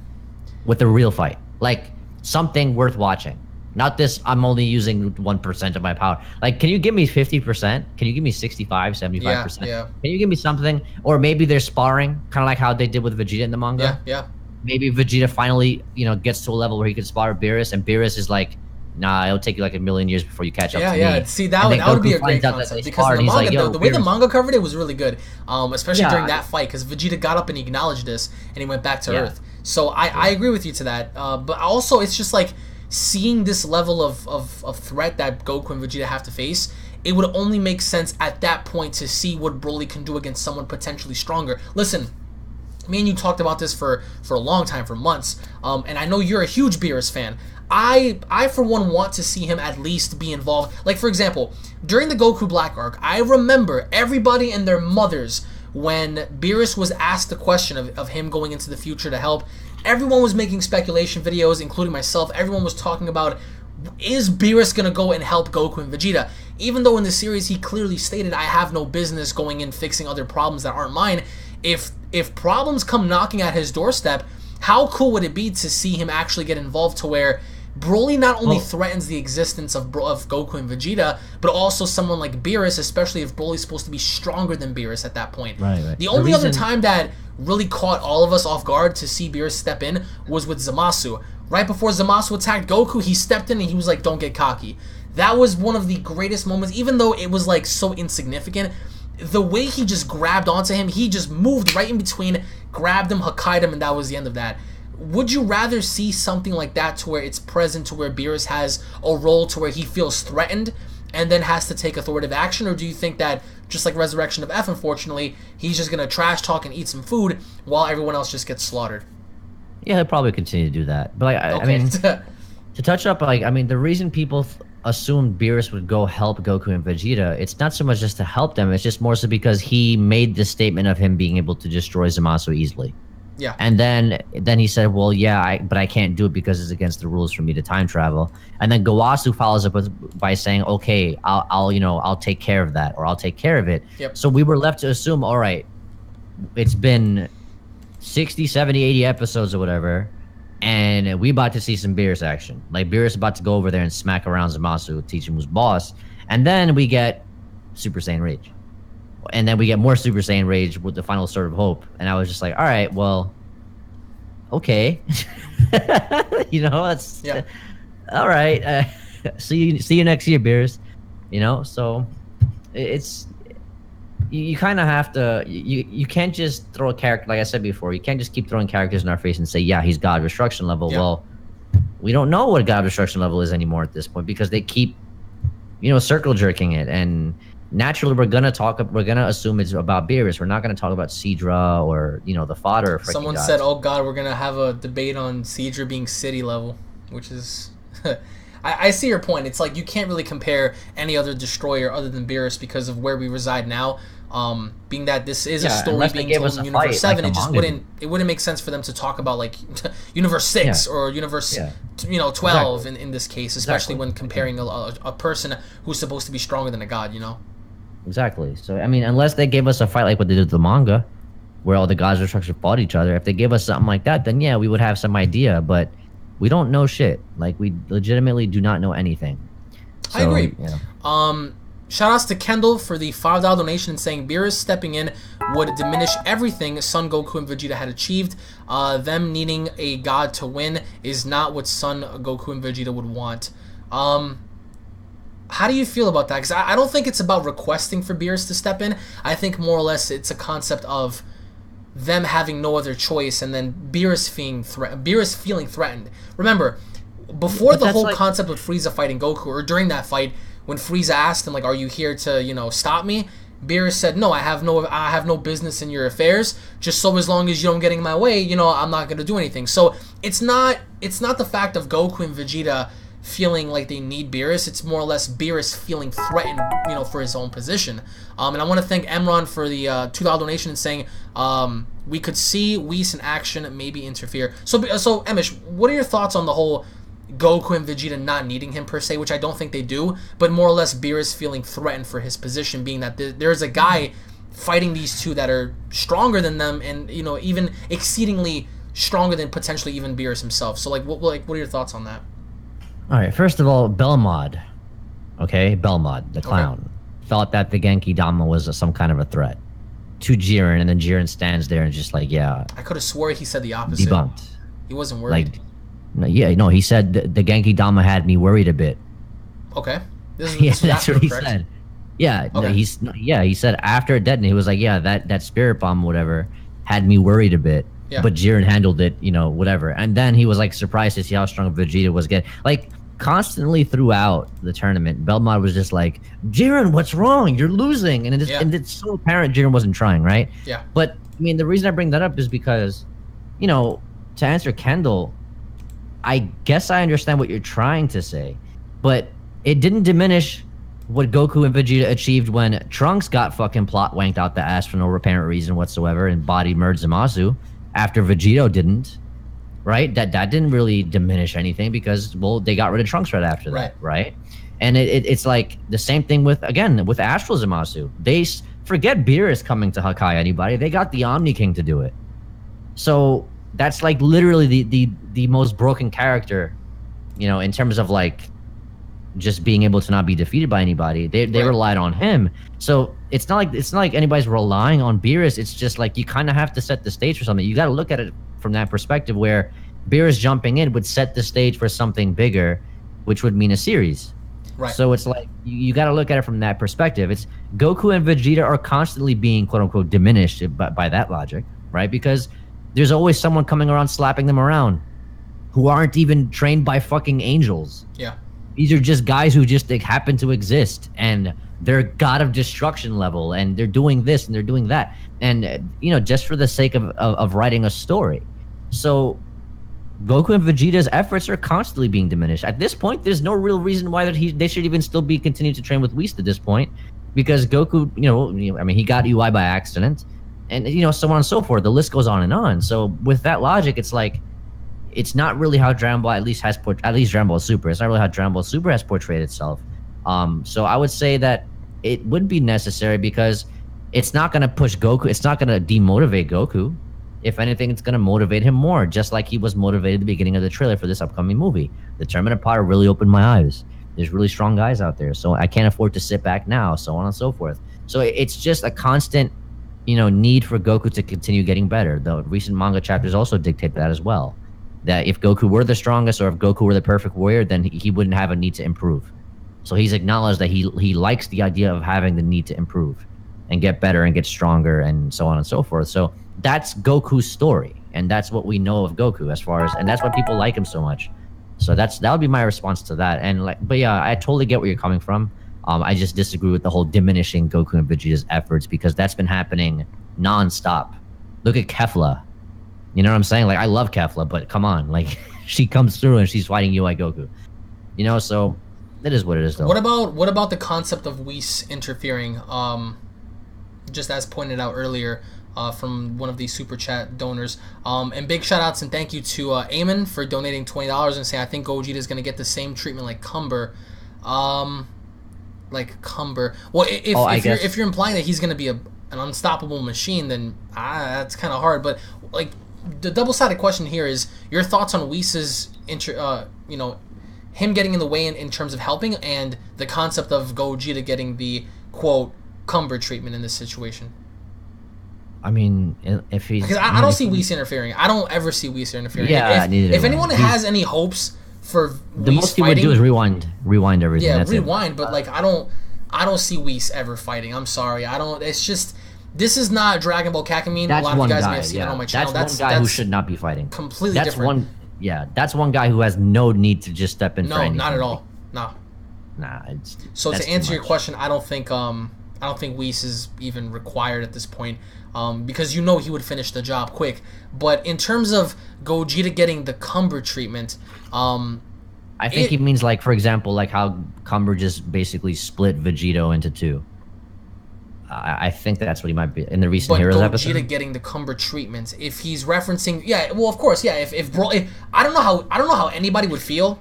With a real fight. Like, something worth watching. Not this, I'm only using 1% of my power. Like, can you give me 50%? Can you give me 65, 75%? Yeah. Can you give me something? Or maybe they're sparring, kind of like how they did with Vegeta in the manga. Yeah. Maybe Vegeta finally, gets to a level where he can spar Beerus, and Beerus is like, nah, it'll take you like a million years before you catch up to me. Yeah. See, that would be a great concept, because in the manga, the way the manga covered it was really good, especially during that fight, because Vegeta got up and he acknowledged this, and he went back to Earth. So I agree with you to that, but also it's just like, seeing this level of threat that Goku and Vegeta have to face, it would only make sense at that point to see what Broly can do against someone potentially stronger. Listen, me and you talked about this for a long time, for months, and I know you're a huge Beerus fan. I for one want to see him at least be involved. Like, for example, during the Goku Black arc, I remember everybody and their mothers when Beerus was asked the question of him going into the future to help. Everyone was making speculation videos, including myself. Everyone was talking about, is Beerus going to go and help Goku and Vegeta? Even though in the series he clearly stated, I have no business going in fixing other problems that aren't mine. If problems come knocking at his doorstep, how cool would it be to see him actually get involved to where Broly not only threatens the existence of Goku and Vegeta, but also someone like Beerus, especially if Broly's supposed to be stronger than Beerus at that point. Right. The only other time that really caught all of us off guard to see Beerus step in was with Zamasu. Right before Zamasu attacked Goku, he stepped in and he was like, don't get cocky. That was one of the greatest moments, even though it was like so insignificant. The way he just grabbed onto him, he just moved right in between, grabbed him, Hokkai'd him, and that was the end of that. Would you rather see something like that to where it's present, to where Beerus has a role to where he feels threatened and then has to take authoritative action? Or do you think that, just like Resurrection of F, unfortunately, he's just going to trash talk and eat some food while everyone else just gets slaughtered? Yeah, he'll probably continue to do that. But I mean, to touch up, the reason people assumed Beerus would go help Goku and Vegeta, it's not so much just to help them. It's just more so because he made the statement of him being able to destroy Zamasu easily. Yeah. And then he said, well, yeah, but I can't do it because it's against the rules for me to time travel. And then Gowasu follows up by saying, okay, I'll take care of that, or I'll take care of it. Yep. So we were left to assume, all right, it's been 60, 70, 80 episodes or whatever, and we about to see some Beerus action. Like, Beerus about to go over there and smack around Zamasu, teach him who's boss. And then we get Super Saiyan Rage. And then we get more Super Saiyan Rage with the final Sword of Hope. And I was just like, all right, well, okay. That's... Yeah. All right. See you next year, Beerus. So it's... You kind of have to... You can't just throw a character... Like I said before, you can't just keep throwing characters in our face and say, yeah, he's God of Destruction level. Yeah. Well, we don't know what God of Destruction level is anymore at this point because they keep, circle jerking it. And... naturally, we're gonna assume it's about Beerus. We're not gonna talk about Seadra or the fodder. Someone said, "Oh God, we're gonna have a debate on Seadra being city level," which is, I see your point. It's like you can't really compare any other destroyer other than Beerus because of where we reside now. Being that this is a story being told in Universe 7, it just wouldn't make sense for them to talk about like Universe 6 or Universe 12 exactly. in this case, especially when comparing a person who's supposed to be stronger than a god. Exactly. So, I mean, unless they gave us a fight like what they did with the manga, where all the gods of destruction fought each other, if they gave us something like that, then yeah, we would have some idea, but we don't know shit. Like, we legitimately do not know anything. So, I agree. Shout outs to Kendall for the $5 donation saying Beerus stepping in would diminish everything Son Goku and Vegeta had achieved. Them needing a god to win is not what Son Goku and Vegeta would want. How do you feel about that? Because I don't think it's about requesting for Beerus to step in. I think more or less it's a concept of them having no other choice and then Beerus feeling threatened. Remember, before the whole concept of Frieza fighting Goku, or during that fight, when Frieza asked him, like, are you here to, stop me? Beerus said, no, I have no business in your affairs. Just so as long as you don't get in my way, I'm not going to do anything. So it's not the fact of Goku and Vegeta feeling like they need Beerus. It's more or less Beerus feeling threatened, for his own position. And I want to thank Emron for the $2 donation and saying we could see Whis in action, maybe interfere. So Emish, what are your thoughts on the whole Goku and Vegeta not needing him per se, which I don't think they do, but more or less Beerus feeling threatened for his position, being that there's a guy fighting these two that are stronger than them, and even exceedingly stronger than potentially even Beerus himself. So what are your thoughts on that? All right, first of all, Belmod, the clown, thought that the Genki Dama was some kind of a threat to Jiren, and then Jiren stands there and just like, yeah. I could have swore he said the opposite. Debunked. He wasn't worried. He said the Genki Dama had me worried a bit. Okay. That's what he said. Yeah, okay. He said after it detonated, he was like, yeah, that spirit bomb, whatever, had me worried a bit. Yeah. But Jiren handled it, whatever. And then he was like surprised to see how strong Vegeta was getting. Like, constantly throughout the tournament, Belmont was just like, Jiren, what's wrong? You're losing. And it's so apparent Jiren wasn't trying, right? Yeah. But I mean, the reason I bring that up is because, to answer Kendall, I guess I understand what you're trying to say, but it didn't diminish what Goku and Vegeta achieved when Trunks got fucking plot wanked out the ass for no apparent reason whatsoever and body merged Zamasu after Vegito didn't, right? That didn't really diminish anything because, well, they got rid of Trunks right after that, right? And it's like the same thing with Astral Zamasu. They forget Beerus coming to Hakai anybody. They got the Omni King to do it. So that's like literally the most broken character, in terms of like just being able to not be defeated by anybody. They relied on him. So it's not like anybody's relying on Beerus. It's just like you kind of have to set the stage for something. You got to look at it from that perspective where Beerus jumping in would set the stage for something bigger, which would mean a series. Right. So it's like you got to look at it from that perspective. It's Goku and Vegeta are constantly being quote unquote diminished by that logic, right? Because there's always someone coming around slapping them around who aren't even trained by fucking angels. Yeah. These are just guys who just happen to exist, and they're god of destruction level, and they're doing this and they're doing that, and just for the sake of writing a story. So Goku and Vegeta's efforts are constantly being diminished. At this point, there's no real reason why they should even still be continuing to train with Whis at this point, because Goku, I mean, he got UI by accident, and so on and so forth. The list goes on and on. So with that logic, it's like, it's not really how Dragon Ball at least Dragon Ball Super. It's not really how Dragon Ball Super has portrayed itself. So I would say that it would be necessary, because it's not going to push Goku. It's not going to demotivate Goku. If anything, it's going to motivate him more, just like he was motivated at the beginning of the trailer for this upcoming movie. The Tournament of Power really opened my eyes. There's really strong guys out there, so I can't afford to sit back now, so on and so forth. So it's just a constant, need for Goku to continue getting better. The recent manga chapters also dictate that as well. That if Goku were the strongest, or if Goku were the perfect warrior, then he wouldn't have a need to improve. So he's acknowledged that he likes the idea of having the need to improve and get better and get stronger and so on and so forth. So that's Goku's story, and that's what we know of Goku and that's why people like him so much. So that would be my response to that. And but yeah, I totally get where you're coming from. I just disagree with the whole diminishing Goku and Vegeta's efforts, because that's been happening nonstop. Look at Kefla. You know what I'm saying? Like, I love Kefla, but come on, like, she comes through and she's fighting UI Goku. So it is what it is, though. What about the concept of Whis interfering? Just as pointed out earlier, from one of these super chat donors. And big shout outs and thank you to Eamon for donating $20 and saying, I think Gogeta is going to get the same treatment like Cumber. Well, if you're implying that he's going to be an unstoppable machine, then that's kind of hard. But like, the double-sided question here is your thoughts on Whis' him getting in the way in terms of helping, and the concept of Gogeta getting the quote Cumber treatment in this situation. I mean, if he's... Because I don't see Whis interfering. I don't ever see Whis interfering. Yeah, if anyone has any hopes for the Whis most he would do is rewind everything. Yeah, that's rewind. it. But like, I don't see Whis ever fighting. I'm sorry. I don't. It's just, this is not Dragon Ball Kakamine. That's a lot of one you guys guy, may have seen it on my channel. That's one guy who should not be fighting. Completely different. That's one guy who has no need to just step in for anything. No, not at all. No. Nah. So to answer your question, I don't think Whis is even required at this point, because he would finish the job quick. But in terms of Gogeta getting the Cumber treatment, I think he means, like, for example, like how Cumber just basically split Vegeta into two. I think that's what he might be in the recent Heroes episode. Gogeta getting the Cumber treatment, if he's referencing, well, of course, yeah. If Broly, I don't know how anybody would feel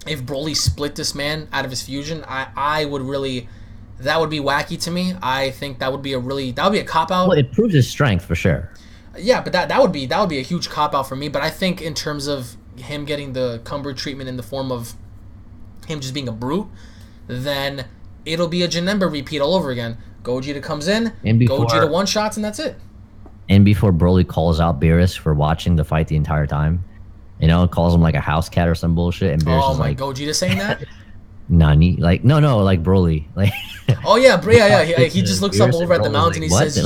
if Broly split this man out of his fusion. I would really, that would be wacky to me. I think that would be a cop out. Well, it proves his strength for sure. Yeah, but that would be a huge cop out for me. But I think in terms of him getting the Cumber treatment in the form of him just being a brute, then it'll be a Janemba repeat all over again. Gogeta comes in, Gogeta one-shots, and that's it. And before Broly calls out Beerus for watching the fight the entire time, calls him like a house cat or some bullshit, and Beerus is like... Gogeta saying that? Nani? Like, no, like Broly. Like, oh, yeah, he just looks up over at the mountain and he says,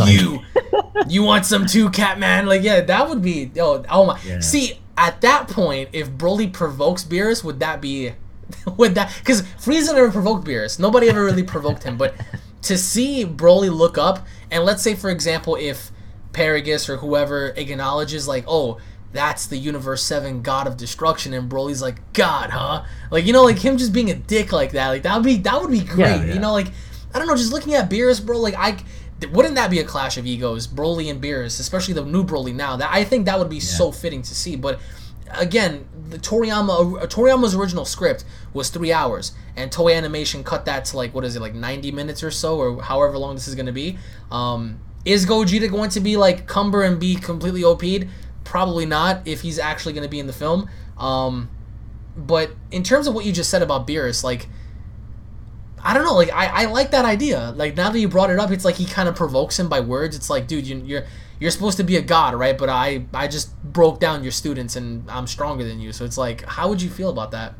you want some too, Catman? Like, yeah, that would be... Oh my... Yeah. See, at that point, if Broly provokes Beerus, would that be... Because Frieza never provoked Beerus. Nobody ever really provoked him, but... To see Broly look up, and let's say, for example, if Paragus or whoever acknowledges, like, oh, that's the Universe 7 God of Destruction, and Broly's like, God, huh? Like, like him just being a dick like that, like, that would be great. Yeah. Like, I don't know, just looking at Beerus, bro, like, wouldn't that be a clash of egos, Broly and Beerus, especially the new Broly now? I think that would be so fitting to see, but... Again, the Toriyama's original script was 3 hours, and Toei Animation cut that to, like, what is it, like 90 minutes or so, or however long this is going to be. Is Gogeta going to be like Cumber and be completely OP'd? Probably not, if he's actually going to be in the film. But in terms of what you just said about Beerus, like, I don't know, like, I like that idea. Like, now that you brought it up, it's like he kind of provokes him by words. It's like, dude, you're supposed to be a god, right? But I just broke down your students, and I'm stronger than you. So it's like, how would you feel about that?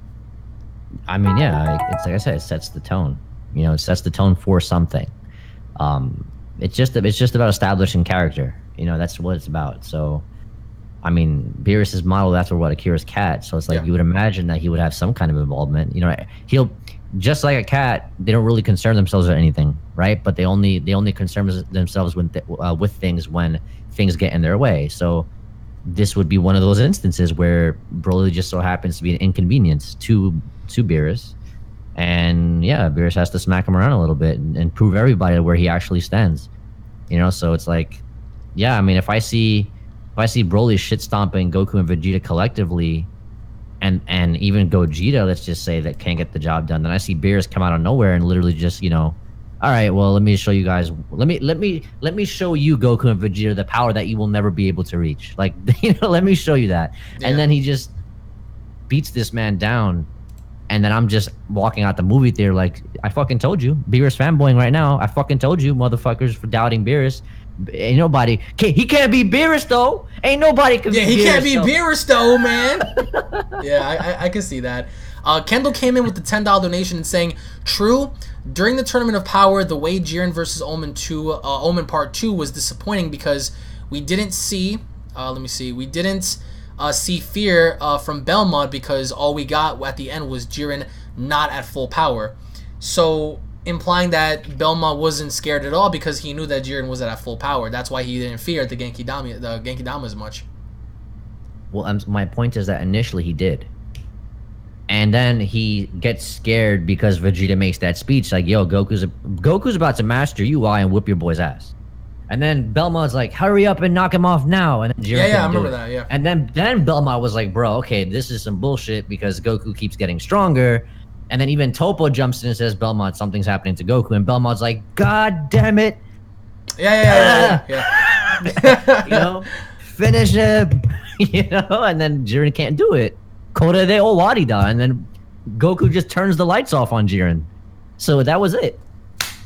I mean, yeah, it's like I said, it sets the tone. It sets the tone for something. It's just about establishing character. That's what it's about. So, I mean, Beerus is modeled after Akira's cat. So it's like you would imagine that he would have some kind of involvement. He'll, just like a cat, they don't really concern themselves with anything, right? But they only concern themselves with things when things get in their way. So this would be one of those instances where Broly just so happens to be an inconvenience to Beerus. And yeah, Beerus has to smack him around a little bit and prove everybody where he actually stands. You know, so it's like, yeah, I mean, if I see Broly shit stomping Goku and Vegeta collectively, and even Gogeta, let's just say, that can't get the job done, then I see Beerus come out of nowhere and literally just, you know, all right, well, let me show you guys, let me show you, Goku and Vegeta, the power that you will never be able to reach. Like, you know, let me show you that. Yeah. And then he just beats this man down. And then I'm just walking out the movie theater like, I fucking told you. Beerus fanboying right now. I fucking told you, motherfuckers, for doubting Beerus. Ain't nobody. He can't be Beerus, though. Ain't nobody can be Beerus. Yeah, he can't be Beerus, though, man. Yeah, I can see that. Kendall came in with the $10 donation and saying, true, during the Tournament of Power, the way Jiren versus Omen Part 2 was disappointing because we didn't see, we didn't see fear from Belmont because all we got at the end was Jiren not at full power. So, implying that Belmont wasn't scared at all because he knew that Jiren wasn't at full power. That's why he didn't fear the Genki Dama as much. Well, my point is that initially he did. And then he gets scared because Vegeta makes that speech like, yo, Goku's about to master UI and whip your boy's ass. And then Belmont's like, hurry up and knock him off now. And then Jiren I remember that, yeah. And then Belmont was like, bro, okay, this is some bullshit because Goku keeps getting stronger. And then even Topo jumps in and says, Belmont, something's happening to Goku. And Belmont's like, God damn it. Yeah. You know, finish him. You know, and then Jiren can't do it. Kore de Owarida. And then Goku just turns the lights off on Jiren. So that was it.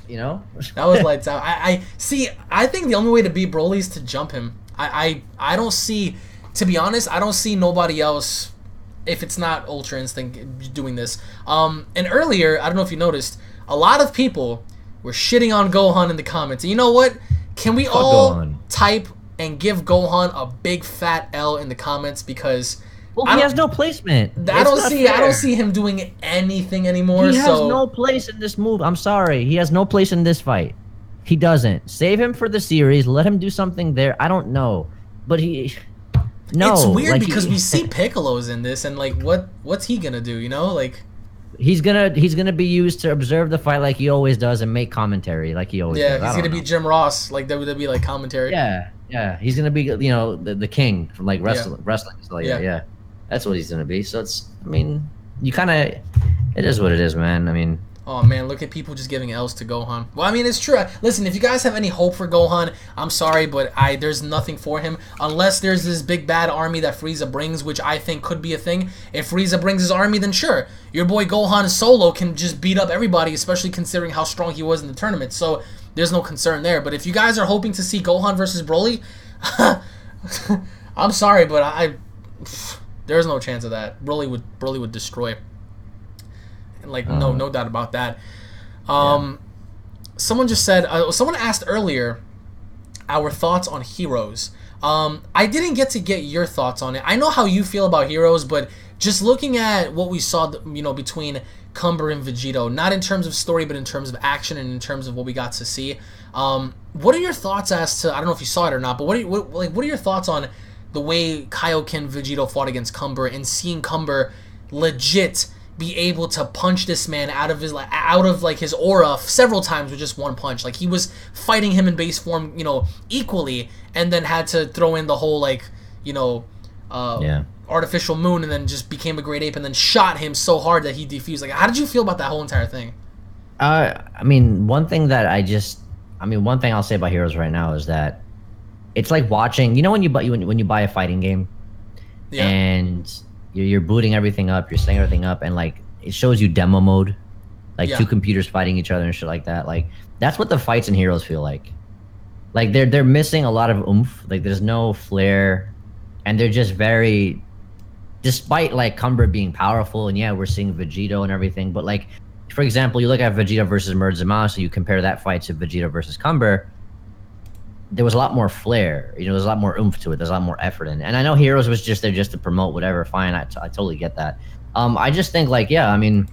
You know? That was lights out. I think the only way to beat Broly is to jump him. I don't see, to be honest, I don't see nobody else, if it's not Ultra Instinct, doing this. And earlier, I don't know if you noticed, a lot of people were shitting on Gohan in the comments. And you know what? Can we all type and give Gohan a big fat L in the comments? Because he has no placement. I don't see him doing anything anymore. He has no place in this move. I'm sorry. He has no place in this fight. He doesn't. Save him for the series. Let him do something there. I don't know. But no. It's weird because we see Piccolo's in this, and like, what's he gonna do? You know, like he's gonna be used to observe the fight like he always does and make commentary like he always does. Yeah, he's gonna be Jim Ross, like WWE like commentary. Yeah. He's gonna be, you know, the king from like wrestling. So yeah. That's what he's gonna be. So it's, I mean, it is what it is, man. I mean. Oh man, look at people just giving L's to Gohan. Well, I mean, it's true. Listen, if you guys have any hope for Gohan, I'm sorry, but there's nothing for him unless there's this big bad army that Frieza brings, which I think could be a thing. If Frieza brings his army, then sure, your boy Gohan solo can just beat up everybody, especially considering how strong he was in the tournament. So there's no concern there. But if you guys are hoping to see Gohan versus Broly, I'm sorry, but there's no chance of that. Broly would destroy. Like, no doubt about that. Someone just said, someone asked earlier our thoughts on Heroes. I didn't get your thoughts on it. I know how you feel about Heroes, but just looking at what we saw, you know, between Cumber and Vegito, not in terms of story, but in terms of action and in terms of what we got to see. What are your thoughts as to, I don't know if you saw it or not, but what are your thoughts on the way Kaioken Vegito fought against Cumber and seeing Cumber legit be able to punch this man out of his his aura several times with just one punch? Like, he was fighting him in base form, you know, equally, and then had to throw in the whole, like, you know, artificial moon, and then just became a great ape, and then shot him so hard that he defused. Like, how did you feel about that whole entire thing? I mean, one thing I'll say about Heroes right now is that it's like watching, you know, when you buy a fighting game, and you're booting everything up, you're setting everything up, and like it shows you demo mode, like two computers fighting each other and shit like that. Like, that's what the fights in Heroes feel like. Like, they're missing a lot of oomph. Like, there's no flair, and they're just very, despite like Cumber being powerful, and yeah, we're seeing Vegito and everything, but like, for example, you look at Vegeta versus Merge Zamasu, so you compare that fight to Vegeta versus Cumber. There was a lot more flair, you know, there's a lot more oomph to it, there's a lot more effort in it. And I know Heroes was just there just to promote whatever, fine, I totally get that. I just think, like, yeah, I mean,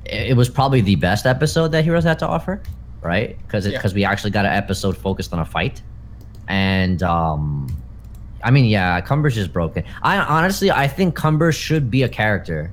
it was probably the best episode that Heroes had to offer, right? Because we actually got an episode focused on a fight. And I mean, yeah, Cumber's just broken. I think Cumber should be a character.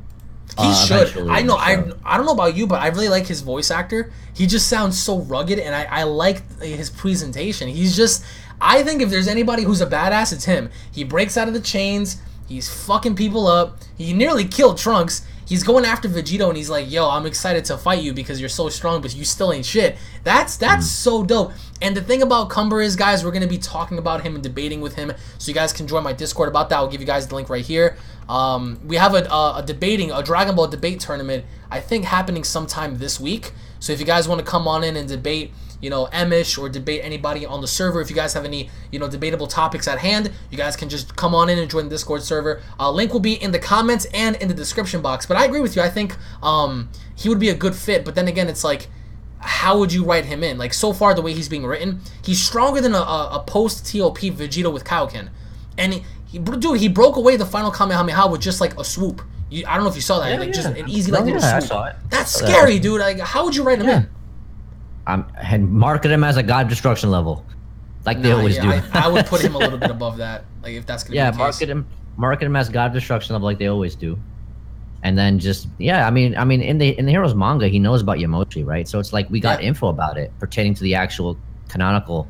He should. I know. I don't know about you, but I really like his voice actor. He just sounds so rugged, and I like his presentation. He's just. I think if there's anybody who's a badass, it's him. He breaks out of the chains. He's fucking people up. He nearly killed Trunks. He's going after Vegeta, and he's like, "Yo, I'm excited to fight you because you're so strong, but you still ain't shit." That's so dope. And the thing about Cumber is, guys, we're gonna be talking about him and debating with him, so you guys can join my Discord about that. I'll give you guys the link right here. We have a Dragon Ball debate tournament, I think, happening sometime this week. So if you guys want to come on in and debate, you know, Emish, or debate anybody on the server, if you guys have any, you know, debatable topics at hand, you guys can just come on in and join the Discord server. Link will be in the comments and in the description box. But I agree with you. I think he would be a good fit. But then again, it's like, how would you write him in? Like, so far, the way he's being written, he's stronger than a post-TOP Vegeta with Kaioken. And he broke away the final Kamehameha with just like a swoop. I don't know if you saw that. Just an easy little swoop. I saw it. That's scary, dude. Like, how would you write him in? And market him as a God Destruction level, like they always do. I would put him a little bit above that, like, if that's gonna be the case. market him as God Destruction level, like they always do. And then just I mean, in the Heroes manga, he knows about Yamochi, right? So it's like we got info about it pertaining to the actual canonical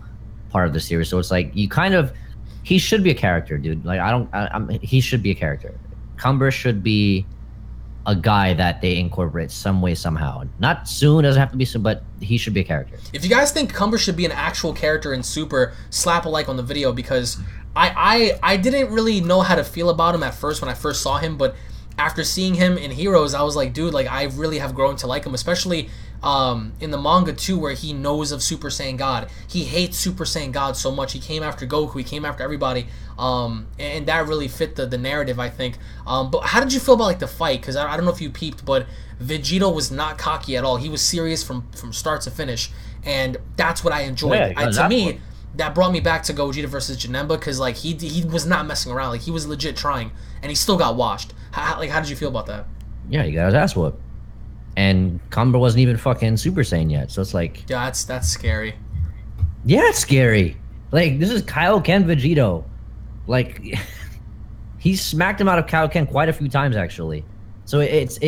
part of the series. So it's like he should be a character, dude. Like he should be a character. Cumber should be a guy that they incorporate some way, somehow. Not soon, doesn't have to be soon, but he should be a character. If you guys think Cumber should be an actual character in Super, slap a like on the video, because I didn't really know how to feel about him at first when I first saw him, but after seeing him in Heroes, I was like, dude, like, I really have grown to like him, especially in the manga too, where he knows of Super Saiyan God. He hates Super Saiyan God so much. He came after Goku, he came after everybody, and that really fit the narrative, I think. But how did you feel about, like, the fight? Because I don't know if you peeped, but Vegeta was not cocky at all. He was serious from start to finish, and that's what I enjoyed. To me, that brought me back to Gogeta versus Janemba, because, like, he was not messing around. Like, he was legit trying, and he still got washed. How did you feel about that? Yeah, he got his ass whooped. And Cumber wasn't even fucking Super Saiyan yet, so it's like... Yeah, that's scary. Yeah, it's scary. Like, this is Kaioken Vegito. Like, he smacked him out of Kaioken quite a few times, actually. So it's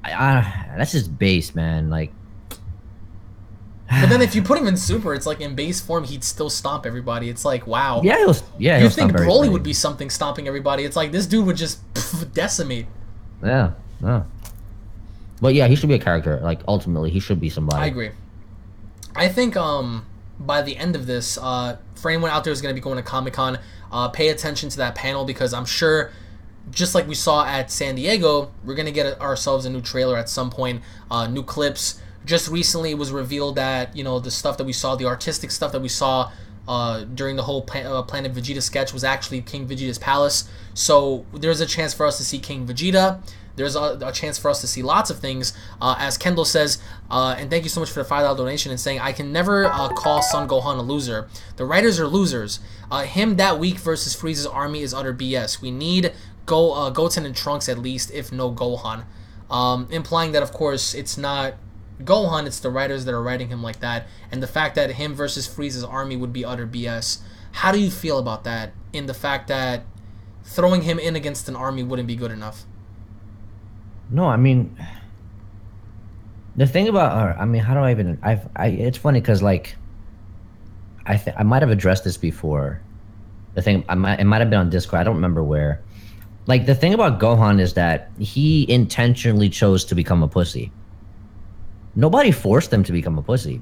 that's just base, man. Like... But then if you put him in Super, it's like in base form, he'd still stomp everybody. It's like, wow. Yeah, you think Broly would be something stomping everybody. It's like, this dude would just decimate. Yeah. But yeah, he should be a character. Like, ultimately, he should be somebody. I agree. I think by the end of this, for anyone out there who's going to be going to Comic-Con, pay attention to that panel, because I'm sure, just like we saw at San Diego, we're going to get ourselves a new trailer at some point, new clips. Just recently, it was revealed that, you know, the stuff that we saw, the artistic stuff that we saw during the whole Planet Vegeta sketch was actually King Vegeta's palace. So there's a chance for us to see King Vegeta. There's a chance for us to see lots of things. As Kendall says, and thank you so much for the $5 donation, and saying, I can never call Son Gohan a loser. The writers are losers. Him that week versus Frieza's army is utter BS. We need Goten and Trunks at least, if no Gohan. Implying that, of course, it's not Gohan, it's the writers that are writing him like that. And the fact that him versus Frieza's army would be utter BS. How do you feel about that, in the fact that throwing him in against an army wouldn't be good enough? No, I mean, the thing about, I mean, how do I even, it's funny because, like, I might have addressed this before. The thing, it might have been on Discord, I don't remember where. Like, the thing about Gohan is that he intentionally chose to become a pussy. Nobody forced him to become a pussy.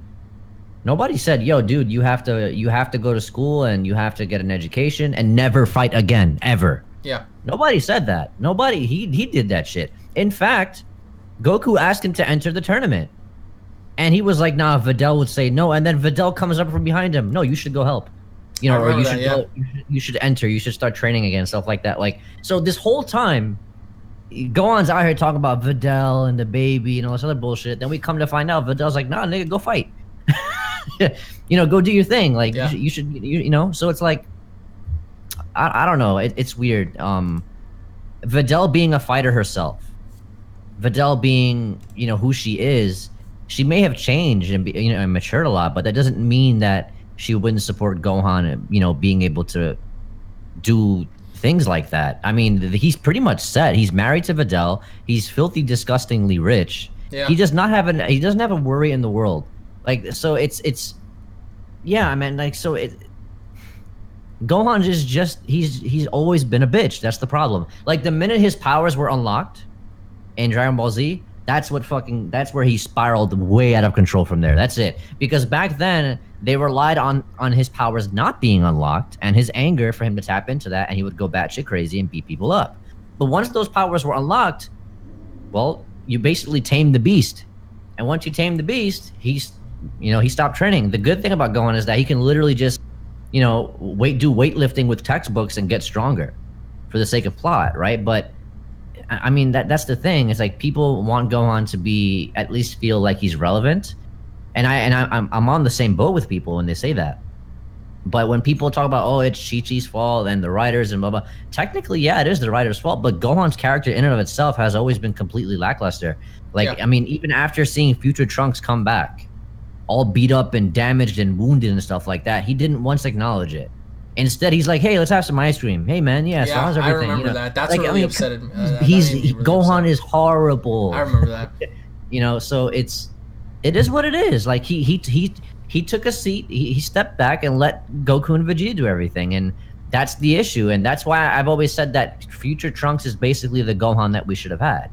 Nobody said, yo, dude, you have to go to school and you have to get an education and never fight again, ever. Yeah. Nobody said that. Nobody, he did that shit. In fact, Goku asked him to enter the tournament. And he was like, nah, Videl would say no. And then Videl comes up from behind him. No, you should go help. You know, or you should go, you should enter. You should start training again, stuff like that. Like, so this whole time, Gohan's out here talking about Videl and the baby and all this other bullshit. Then we come to find out Videl's like, nah, nigga, go fight. You know, go do your thing. Like, you should, you know. So it's like, I don't know. It's weird. Videl being a fighter herself, Videl being, you know, who she is, she may have changed and you know, and matured a lot, but that doesn't mean that she wouldn't support Gohan, you know, being able to do things like that. I mean, he's pretty much set. He's married to Videl. He's filthy, disgustingly rich. Yeah. He does not have he doesn't have a worry in the world. Like, so it's yeah, I mean, like, so Gohan is just he's always been a bitch. That's the problem. Like, the minute his powers were unlocked in Dragon Ball Z, that's where he spiraled way out of control from there. That's it. Because back then they relied on his powers not being unlocked and his anger for him to tap into that, and he would go batshit crazy and beat people up. But once those powers were unlocked, well, you basically tamed the beast. And once you tame the beast, he stopped training. The good thing about Gohan is that he can literally just, do weightlifting with textbooks and get stronger for the sake of plot, right? But I mean, that's the thing. It's like people want Gohan to at least feel like he's relevant, and I'm on the same boat with people when they say that. But when people talk about, oh, it's Chi-Chi's fault and the writers and blah blah, technically, yeah, it is the writer's fault. But Gohan's character in and of itself has always been completely lackluster. Like, yeah. I mean, even after seeing Future Trunks come back, all beat up and damaged and wounded and stuff like that, he didn't once acknowledge it. Instead, he's like, "Hey, let's have some ice cream. Hey, man, so how's everything?" I remember that. That's like, what really upset me. Gohan is horrible. I remember that. So it is what it is. Like, he took a seat, he stepped back and let Goku and Vegeta do everything, and that's the issue. And that's why I've always said that Future Trunks is basically the Gohan that we should have had.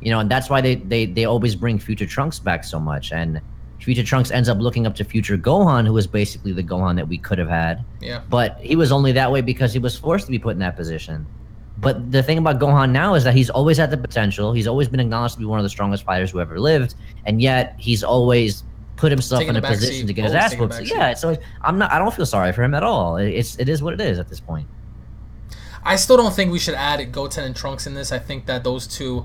And that's why they always bring Future Trunks back so much, and Future Trunks ends up looking up to Future Gohan, who was basically the Gohan that we could have had. Yeah. But he was only that way because he was forced to be put in that position. But the thing about Gohan now is that he's always had the potential. He's always been acknowledged to be one of the strongest fighters who ever lived, and yet he's always put himself in a position to get his ass whooped. Yeah, so I don't feel sorry for him at all. It is what it is at this point. I still don't think we should add Goten and Trunks in this. I think that those two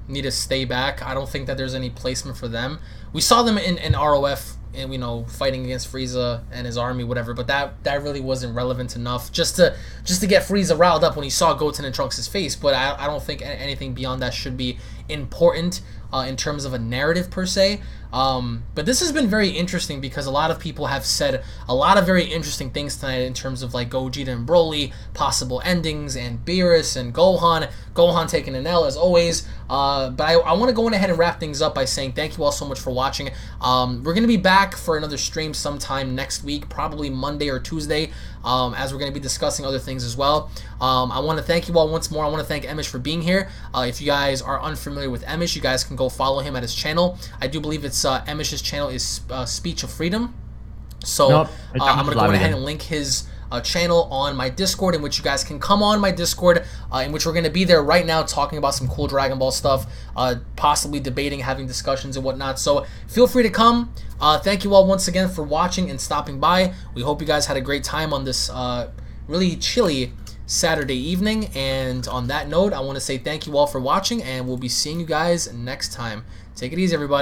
need to stay back. I don't think that there's any placement for them. We saw them in ROF, and fighting against Frieza and his army, whatever. But that really wasn't relevant enough just to get Frieza riled up when he saw Goten and Trunks' face. But I don't think anything beyond that should be important in terms of a narrative per se. But this has been very interesting because a lot of people have said a lot of very interesting things tonight in terms of like Gogeta and Broly, possible endings, and Beerus and Gohan taking an L as always. But I want to go ahead and wrap things up by saying thank you all so much for watching. We're going to be back for another stream sometime next week, probably Monday or Tuesday, as we're going to be discussing other things as well. I want to thank you all once more. I want to thank Emish for being here. If you guys are unfamiliar with Emish, you guys can go follow him at his channel. I do believe it's Emish's channel is Speech of Freedom. So nope, I'm going to go ahead and link his channel on my Discord, in which you guys can come on my Discord, in which we're going to be there right now talking about some cool Dragon Ball stuff, possibly debating, having discussions and whatnot. So feel free to come. Thank you all once again for watching and stopping by. We hope you guys had a great time on this really chilly Saturday evening. And on that note, I want to say thank you all for watching, and we'll be seeing you guys next time. Take it easy, everybody.